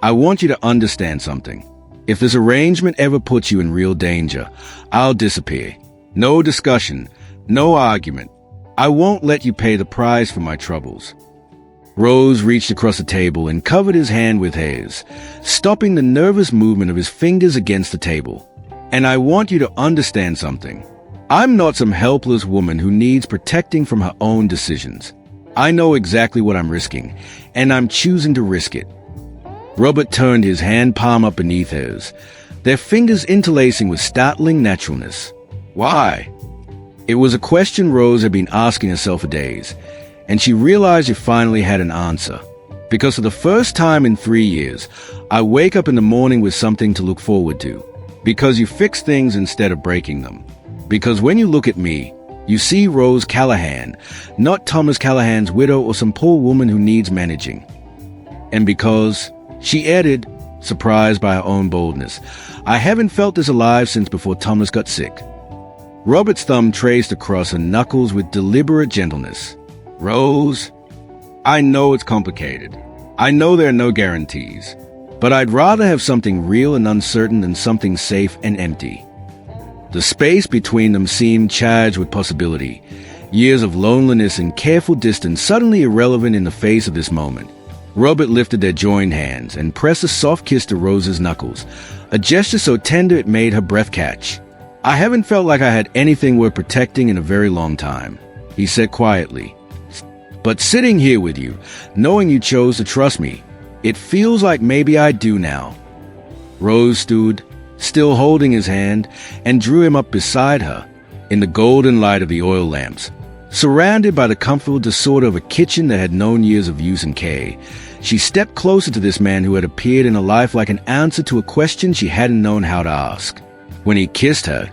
I want you to understand something. If this arrangement ever puts you in real danger, I'll disappear. No discussion, no argument. I won't let you pay the price for my troubles." Rose reached across the table and covered his hand with hers, stopping the nervous movement of his fingers against the table. "And I want you to understand something. I'm not some helpless woman who needs protecting from her own decisions. I know exactly what I'm risking, and I'm choosing to risk it." Robert turned his hand palm up beneath hers, their fingers interlacing with startling naturalness. "Why?" It was a question Rose had been asking herself for days, and she realized she finally had an answer. "Because for the first time in 3 years, I wake up in the morning with something to look forward to. Because you fix things instead of breaking them. Because when you look at me, you see Rose Callahan, not Thomas Callahan's widow or some poor woman who needs managing. And because," she added, surprised by her own boldness, "I haven't felt this alive since before Thomas got sick." Robert's thumb traced across her knuckles with deliberate gentleness. "Rose, I know it's complicated. I know there are no guarantees. But I'd rather have something real and uncertain than something safe and empty." The space between them seemed charged with possibility, Years of loneliness and careful distance suddenly irrelevant in the face of this moment. Robert lifted their joined hands and pressed a soft kiss to Rose's knuckles, a gesture so tender it made her breath catch. "I haven't felt like I had anything worth protecting in a very long time," he said quietly. "But sitting here with you, knowing you chose to trust me, it feels like maybe I do now." Rose stood, still holding his hand, and drew him up beside her, in the golden light of the oil lamps. Surrounded by the comfortable disorder of a kitchen that had known years of use and care, she stepped closer to this man who had appeared in her life like an answer to a question she hadn't known how to ask. When he kissed her,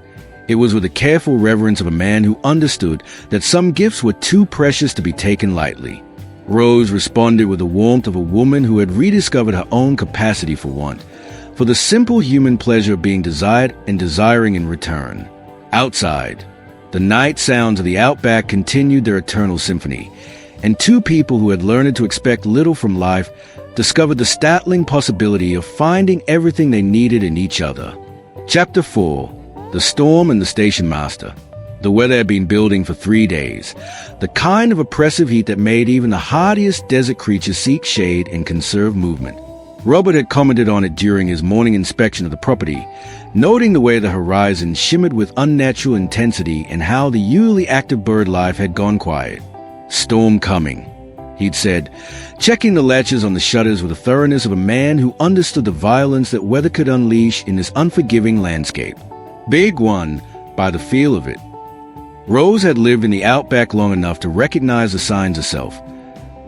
it was with the careful reverence of a man who understood that some gifts were too precious to be taken lightly. Rose responded with the warmth of a woman who had rediscovered her own capacity for want, for the simple human pleasure of being desired and desiring in return. Outside, the night sounds of the Outback continued their eternal symphony, and two people who had learned to expect little from life discovered the startling possibility of finding everything they needed in each other. Chapter 4. The Storm and the Station Master. The weather had been building for 3 days, the kind of oppressive heat that made even the hardiest desert creatures seek shade and conserve movement. Robert had commented on it during his morning inspection of the property, noting the way the horizon shimmered with unnatural intensity and how the usually active bird life had gone quiet. "Storm coming," he'd said, checking the latches on the shutters with the thoroughness of a man who understood the violence that weather could unleash in this unforgiving landscape. Big one, by the feel of it. Rose had lived in the Outback long enough to recognize the signs herself.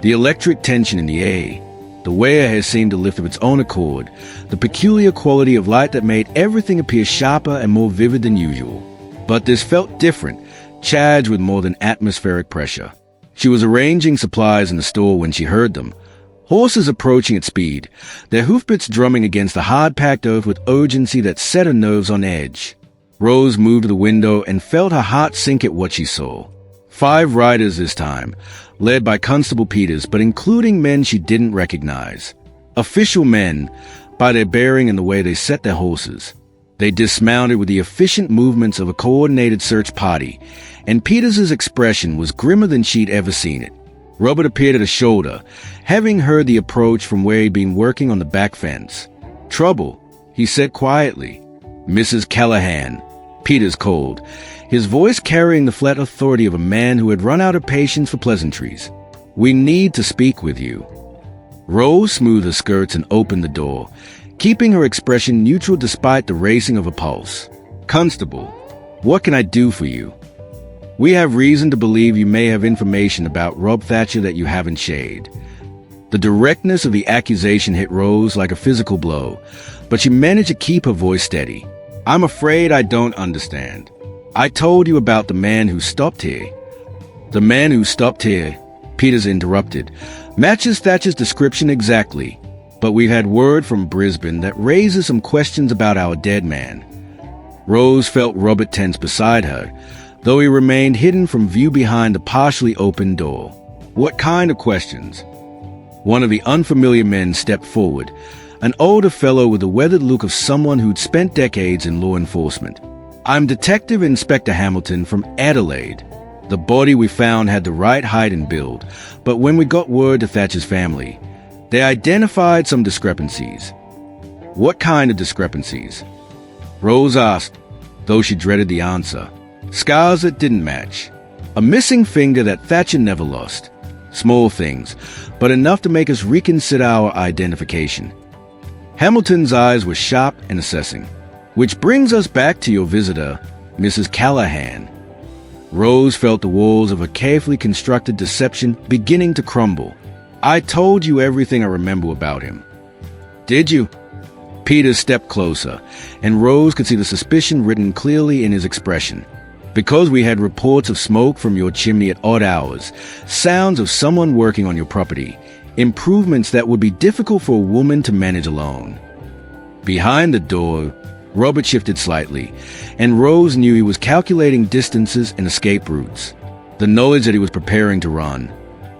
The electric tension in the air, the way her hair seemed to lift of its own accord, the peculiar quality of light that made everything appear sharper and more vivid than usual. But this felt different, charged with more than atmospheric pressure. She was arranging supplies in the store when she heard them. Horses approaching at speed, their hoofbeats drumming against the hard-packed earth with urgency that set her nerves on edge. Rose moved to the window and felt her heart sink at what she saw. 5 riders this time, led by Constable Peters, but including men she didn't recognize. Official men, by their bearing and the way they set their horses. They dismounted with the efficient movements of a coordinated search party, and Peters's expression was grimmer than she'd ever seen it. Robert appeared at her shoulder, having heard the approach from where he'd been working on the back fence. "Trouble," he said quietly. "Mrs. Callahan," Peters called, his voice carrying the flat authority of a man who had run out of patience for pleasantries. "We need to speak with you." Rose smoothed her skirts and opened the door, keeping her expression neutral despite the racing of a pulse. "Constable, what can I do for you? We have reason to believe you may have information about Rob Thatcher that you haven't shared." The directness of the accusation hit Rose like a physical blow, but she managed to keep her voice steady. "I'm afraid I don't understand. I told you about the man who stopped here." "The man who stopped here," Peters interrupted, "matches Thatcher's description exactly, but we've had word from Brisbane that raises some questions about our dead man." Rose felt Robert tense beside her, though he remained hidden from view behind the partially open door. "What kind of questions?" One of the unfamiliar men stepped forward, an older fellow with the weathered look of someone who'd spent decades in law enforcement. "I'm Detective Inspector Hamilton from Adelaide. The body we found had the right height and build, but when we got word to Thatcher's family, they identified some discrepancies." "What kind of discrepancies?" Rose asked, though she dreaded the answer. "Scars that didn't match. A missing finger that Thatcher never lost. Small things, but enough to make us reconsider our identification." Hamilton's eyes were sharp and assessing. "Which brings us back to your visitor, Mrs. Callahan." Rose felt the walls of a carefully constructed deception beginning to crumble. "I told you everything I remember about him." "Did you?" Peter stepped closer, and Rose could see the suspicion written clearly in his expression. "Because we had reports of smoke from your chimney at odd hours, sounds of someone working on your property, improvements that would be difficult for a woman to manage alone." Behind the door, Robert shifted slightly, and Rose knew he was calculating distances and escape routes. The knowledge that he was preparing to run,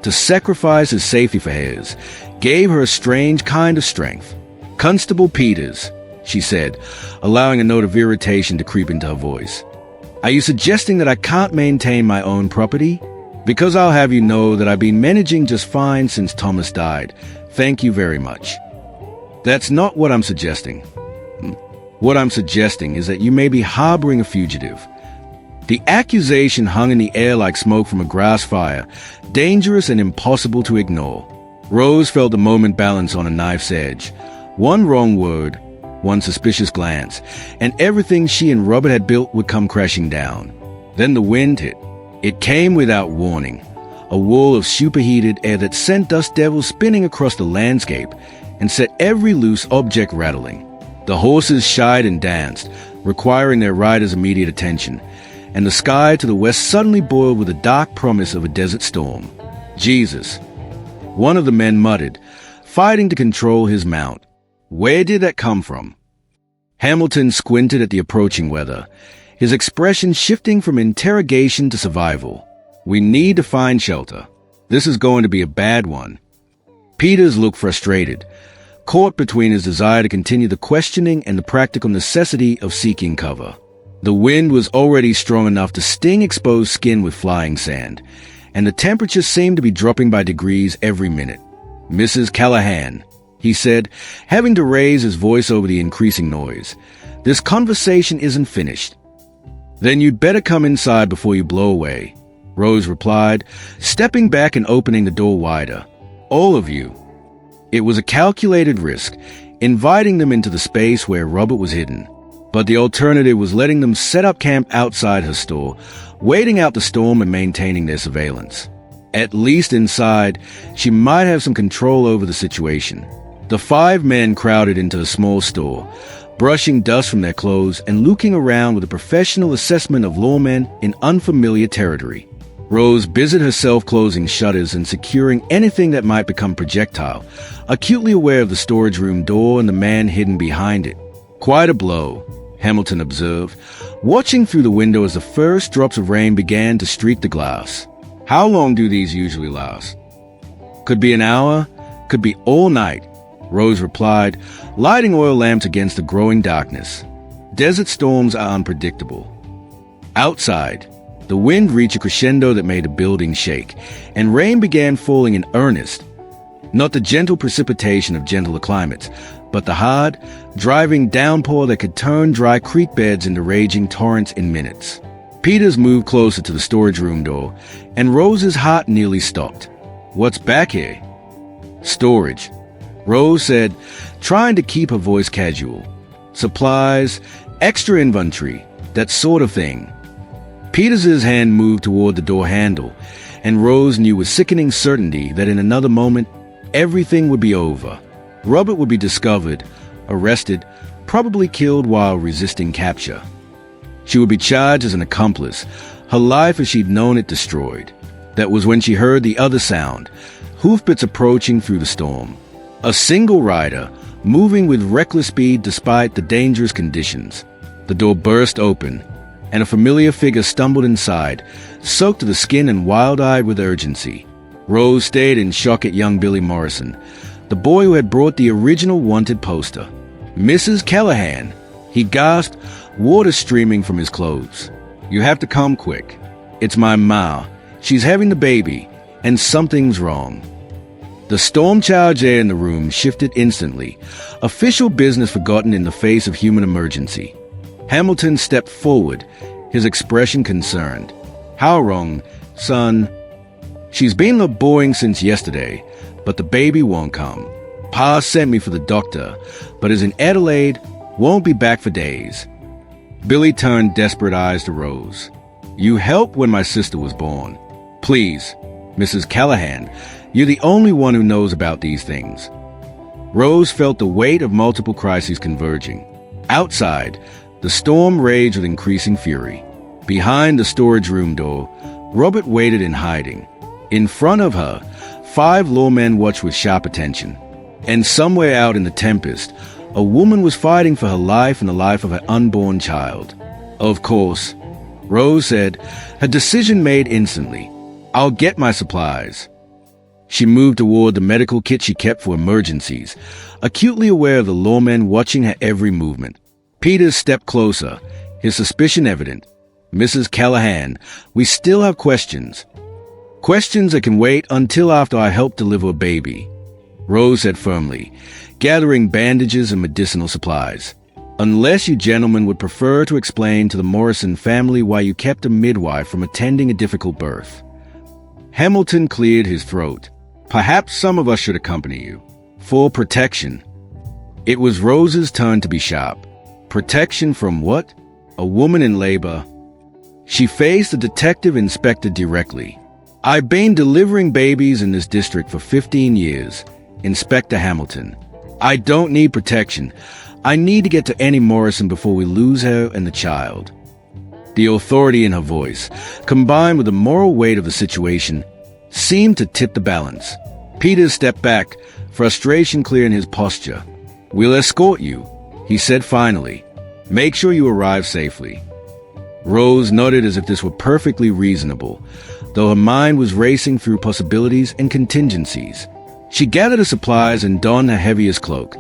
to sacrifice his safety for hers, gave her a strange kind of strength. "Constable Peters," she said, allowing a note of irritation to creep into her voice. Are you suggesting that I can't maintain my own property? Because I'll have you know that I've been managing just fine since Thomas died. Thank you very much. That's not what I'm suggesting. What I'm suggesting is that you may be harboring a fugitive. The accusation hung in the air like smoke from a grass fire, dangerous and impossible to ignore. Rose felt the moment balance on a knife's edge. One wrong word, one suspicious glance, and everything she and Robert had built would come crashing down. Then the wind hit. It came without warning, a wall of superheated air that sent dust devils spinning across the landscape and set every loose object rattling. The horses shied and danced, requiring their riders' immediate attention, and the sky to the west suddenly boiled with the dark promise of a desert storm. Jesus, one of the men muttered, fighting to control his mount. Where did that come from? Hamilton squinted at the approaching weather, his expression shifting from interrogation to survival. We need to find shelter. This is going to be a bad one. Peters looked frustrated, caught between his desire to continue the questioning and the practical necessity of seeking cover. The wind was already strong enough to sting exposed skin with flying sand, and the temperature seemed to be dropping by degrees every minute. Mrs. Callahan, he said, having to raise his voice over the increasing noise, this conversation isn't finished. Then you'd better come inside before you blow away, Rose replied, stepping back and opening the door wider. All of you. It was a calculated risk, inviting them into the space where Robert was hidden. But the alternative was letting them set up camp outside her store, waiting out the storm and maintaining their surveillance. At least inside, she might have some control over the situation. The 5 men crowded into the small store, brushing dust from their clothes and looking around with a professional assessment of lawmen in unfamiliar territory. Rose busied herself closing shutters and securing anything that might become projectile, acutely aware of the storage room door and the man hidden behind it. Quite a blow, Hamilton observed, watching through the window as the first drops of rain began to streak the glass. How long do these usually last? Could be an hour, could be all night, Rose replied, lighting oil lamps against the growing darkness. Desert storms are unpredictable. Outside, the wind reached a crescendo that made a building shake, and rain began falling in earnest. Not the gentle precipitation of gentler climates, but the hard, driving downpour that could turn dry creek beds into raging torrents in minutes. Peters moved closer to the storage room door, and Rose's heart nearly stopped. What's back here? Storage, Rose said, trying to keep her voice casual. Supplies, extra inventory, that sort of thing. Peters's hand moved toward the door handle, and Rose knew with sickening certainty that in another moment, everything would be over. Robert would be discovered, arrested, probably killed while resisting capture. She would be charged as an accomplice, her life as she'd known it destroyed. That was when she heard the other sound, hoofbeats approaching through the storm. A single rider, moving with reckless speed despite the dangerous conditions. The door burst open, and a familiar figure stumbled inside, soaked to the skin and wild-eyed with urgency. Rose stared in shock at young Billy Morrison, the boy who had brought the original wanted poster. Mrs. Callahan, he gasped, water streaming from his clothes. You have to come quick. It's my ma. She's having the baby, and something's wrong. The storm-charged air in the room shifted instantly, official business forgotten in the face of human emergency. Hamilton stepped forward, his expression concerned. How wrong, son? She's been laboring since yesterday, but the baby won't come. Pa sent me for the doctor, but is in Adelaide, won't be back for days. Billy turned desperate eyes to Rose. You helped when my sister was born. Please, Mrs. Callahan, you're the only one who knows about these things. Rose felt the weight of multiple crises converging. Outside, the storm raged with increasing fury. Behind the storage room door, Robert waited in hiding. In front of her, 5 lawmen watched with sharp attention. And somewhere out in the tempest, a woman was fighting for her life and the life of her unborn child. Of course, Rose said, her decision made instantly. I'll get my supplies. She moved toward the medical kit she kept for emergencies, acutely aware of the lawmen watching her every movement. Peters stepped closer, his suspicion evident. Mrs. Callahan, we still have questions. Questions that can wait until after I help deliver a baby, Rose said firmly, gathering bandages and medicinal supplies. Unless you gentlemen would prefer to explain to the Morrison family why you kept a midwife from attending a difficult birth. Hamilton cleared his throat. Perhaps some of us should accompany you. For protection. It was Rose's turn to be sharp. Protection from what? A woman in labor. She faced the detective inspector directly. I've been delivering babies in this district for 15 years, Inspector Hamilton. I don't need protection. I need to get to Annie Morrison before we lose her and the child. The authority in her voice, combined with the moral weight of the situation, seemed to tip the balance. Peters stepped back, frustration clear in his posture. We'll escort you, he said finally. Make sure you arrive safely. Rose nodded as if this were perfectly reasonable, though her mind was racing through possibilities and contingencies. She gathered her supplies and donned her heaviest cloak,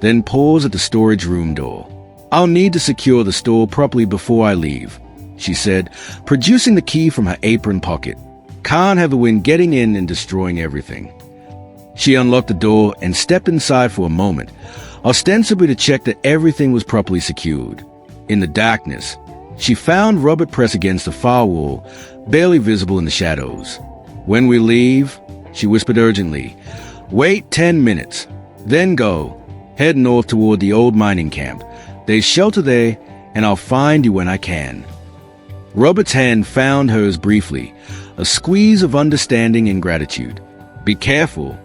then paused at the storage room door. I'll need to secure the store properly before I leave, she said, producing the key from her apron pocket. Can't have the wind getting in and destroying everything. She unlocked the door and stepped inside for a moment, ostensibly to check that everything was properly secured. In the darkness, she found Robert pressed against the far wall, barely visible in the shadows. When we leave, she whispered urgently, wait 10 minutes, then go. Head north toward the old mining camp. There's shelter there, and I'll find you when I can. Robert's hand found hers briefly, a squeeze of understanding and gratitude. Be careful.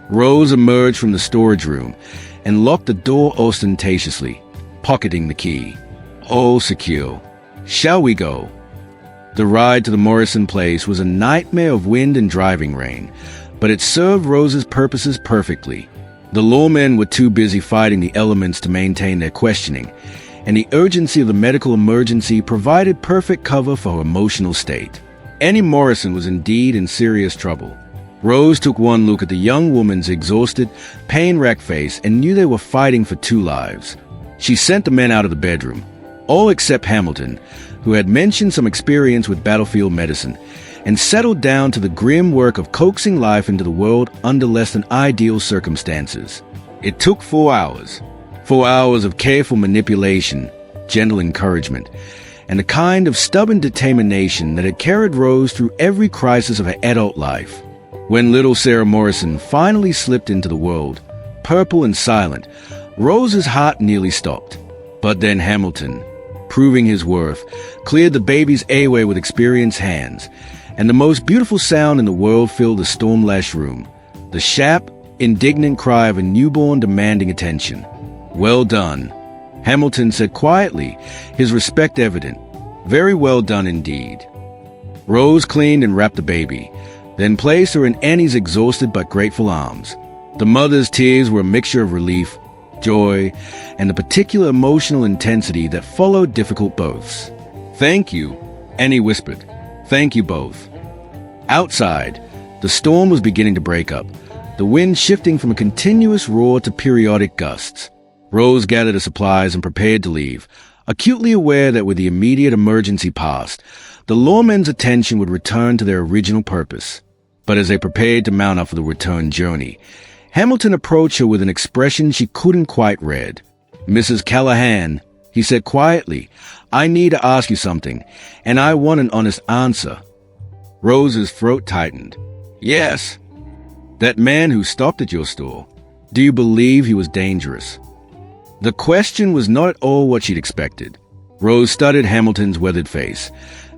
Rose emerged from the storage room and locked the door ostentatiously, pocketing the key. All secure. Shall we go? The ride to the Morrison place was a nightmare of wind and driving rain, but it served Rose's purposes perfectly. The lawmen were too busy fighting the elements to maintain their questioning, and the urgency of the medical emergency provided perfect cover for her emotional state. Annie Morrison was indeed in serious trouble. Rose took one look at the young woman's exhausted, pain-racked face and knew they were fighting for two lives. She sent the men out of the bedroom, all except Hamilton, who had mentioned some experience with battlefield medicine, and settled down to the grim work of coaxing life into the world under less than ideal circumstances. It took 4 hours. 4 hours of careful manipulation, gentle encouragement, and the kind of stubborn determination that had carried Rose through every crisis of her adult life. When little Sarah Morrison finally slipped into the world, purple and silent, Rose's heart nearly stopped. But then Hamilton, proving his worth, cleared the baby's airway with experienced hands, and the most beautiful sound in the world filled the storm-lashed room, the sharp, indignant cry of a newborn demanding attention. Well done, Hamilton said quietly, his respect evident. Very well done indeed. Rose cleaned and wrapped the baby, then placed her in Annie's exhausted but grateful arms. The mother's tears were a mixture of relief, joy, and the particular emotional intensity that followed difficult births. Thank you, Annie whispered. Thank you both. Outside, the storm was beginning to break up, the wind shifting from a continuous roar to periodic gusts. Rose gathered her supplies and prepared to leave, acutely aware that with the immediate emergency past, the lawmen's attention would return to their original purpose. But as they prepared to mount up for the return journey, Hamilton approached her with an expression she couldn't quite read. Mrs. Callahan, he said quietly, I need to ask you something, and I want an honest answer. Rose's throat tightened. Yes. That man who stopped at your store, do you believe he was dangerous? The question was not at all what she'd expected. Rose studied Hamilton's weathered face,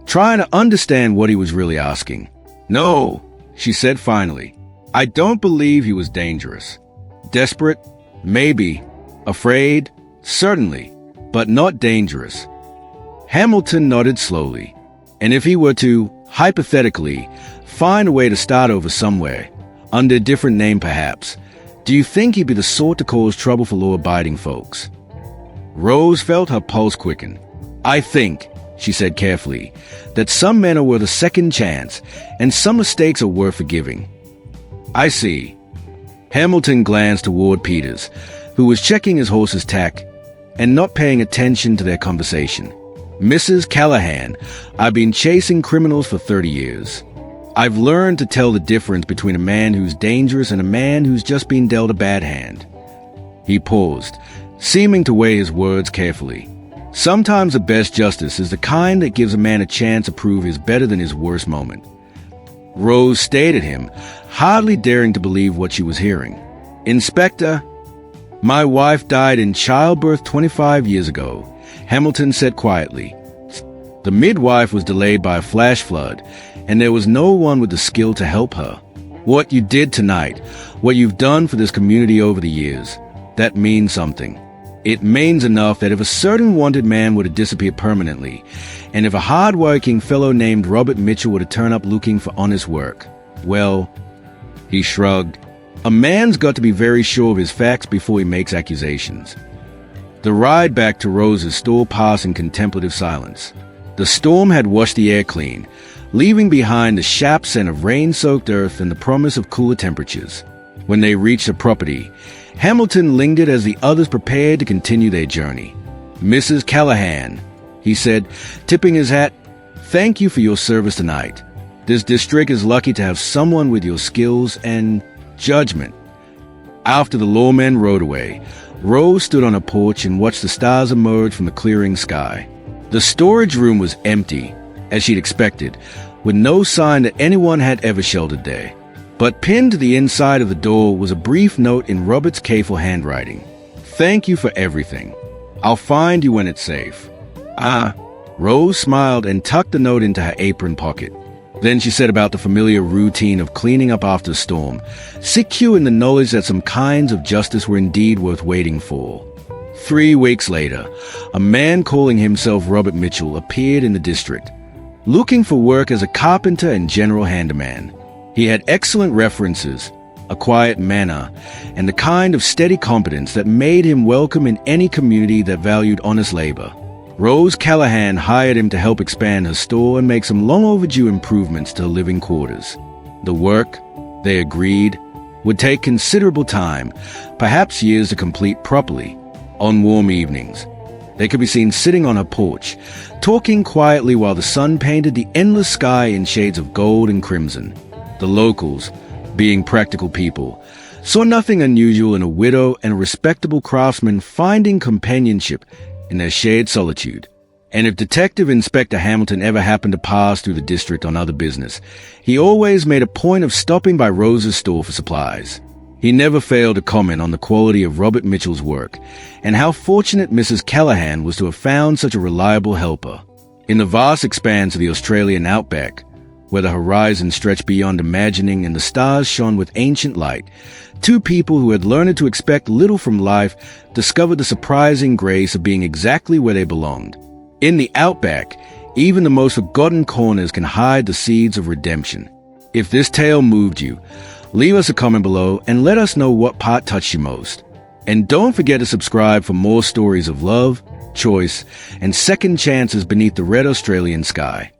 trying to understand what he was really asking. No, she said finally. I don't believe he was dangerous. Desperate? Maybe. Afraid? Certainly. But not dangerous. Hamilton nodded slowly. And if he were to, hypothetically, find a way to start over somewhere, under a different name perhaps, do you think he'd be the sort to cause trouble for law-abiding folks? Rose felt her pulse quicken. I think, she said carefully, that some men are worth a second chance, and some mistakes are worth forgiving. I see. Hamilton glanced toward Peters, who was checking his horse's tack and not paying attention to their conversation. Mrs. Callahan, I've been chasing criminals for 30 years. I've learned to tell the difference between a man who's dangerous and a man who's just been dealt a bad hand. He paused, seeming to weigh his words carefully. Sometimes the best justice is the kind that gives a man a chance to prove he's better than his worst moment. Rose stared at him, hardly daring to believe what she was hearing. Inspector, my wife died in childbirth 25 years ago, Hamilton said quietly. The midwife was delayed by a flash flood, and there was no one with the skill to help her. What you did tonight, what you've done for this community over the years, that means something. It means enough that if a certain wanted man were to disappear permanently, and if a hard-working fellow named Robert Mitchell were to turn up looking for honest work, well, he shrugged, a man's got to be very sure of his facts before he makes accusations. The ride back to Rose's store passed in contemplative silence. The storm had washed the air clean, leaving behind the sharp scent of rain-soaked earth and the promise of cooler temperatures. When they reached the property, Hamilton lingered as the others prepared to continue their journey. Mrs. Callahan, he said, tipping his hat, thank you for your service tonight. This district is lucky to have someone with your skills and judgment. After the lawman rode away, Rose stood on a porch and watched the stars emerge from the clearing sky. The storage room was empty, as she'd expected, with no sign that anyone had ever sheltered there. But pinned to the inside of the door was a brief note in Robert's careful handwriting. Thank you for everything. I'll find you when it's safe. Rose smiled and tucked the note into her apron pocket. Then she said about the familiar routine of cleaning up after a storm, secure in the knowledge that some kinds of justice were indeed worth waiting for. 3 weeks later, a man calling himself Robert Mitchell appeared in the district, looking for work as a carpenter and general handyman. He had excellent references, a quiet manner, and the kind of steady competence that made him welcome in any community that valued honest labor. Rose Callahan hired him to help expand her store and make some long-overdue improvements to her living quarters. The work, they agreed, would take considerable time, perhaps years to complete properly. On warm evenings, they could be seen sitting on her porch, talking quietly while the sun painted the endless sky in shades of gold and crimson. The locals, being practical people, saw nothing unusual in a widow and a respectable craftsman finding companionship in their shared solitude. And if Detective Inspector Hamilton ever happened to pass through the district on other business, he always made a point of stopping by Rose's store for supplies. He never failed to comment on the quality of Robert Mitchell's work and how fortunate Mrs. Callahan was to have found such a reliable helper. In the vast expanse of the Australian Outback, where the horizon stretched beyond imagining and the stars shone with ancient light, two people who had learned to expect little from life discovered the surprising grace of being exactly where they belonged. In the Outback, even the most forgotten corners can hide the seeds of redemption. If this tale moved you, leave us a comment below and let us know what part touched you most. And don't forget to subscribe for more stories of love, choice, and second chances beneath the red Australian sky.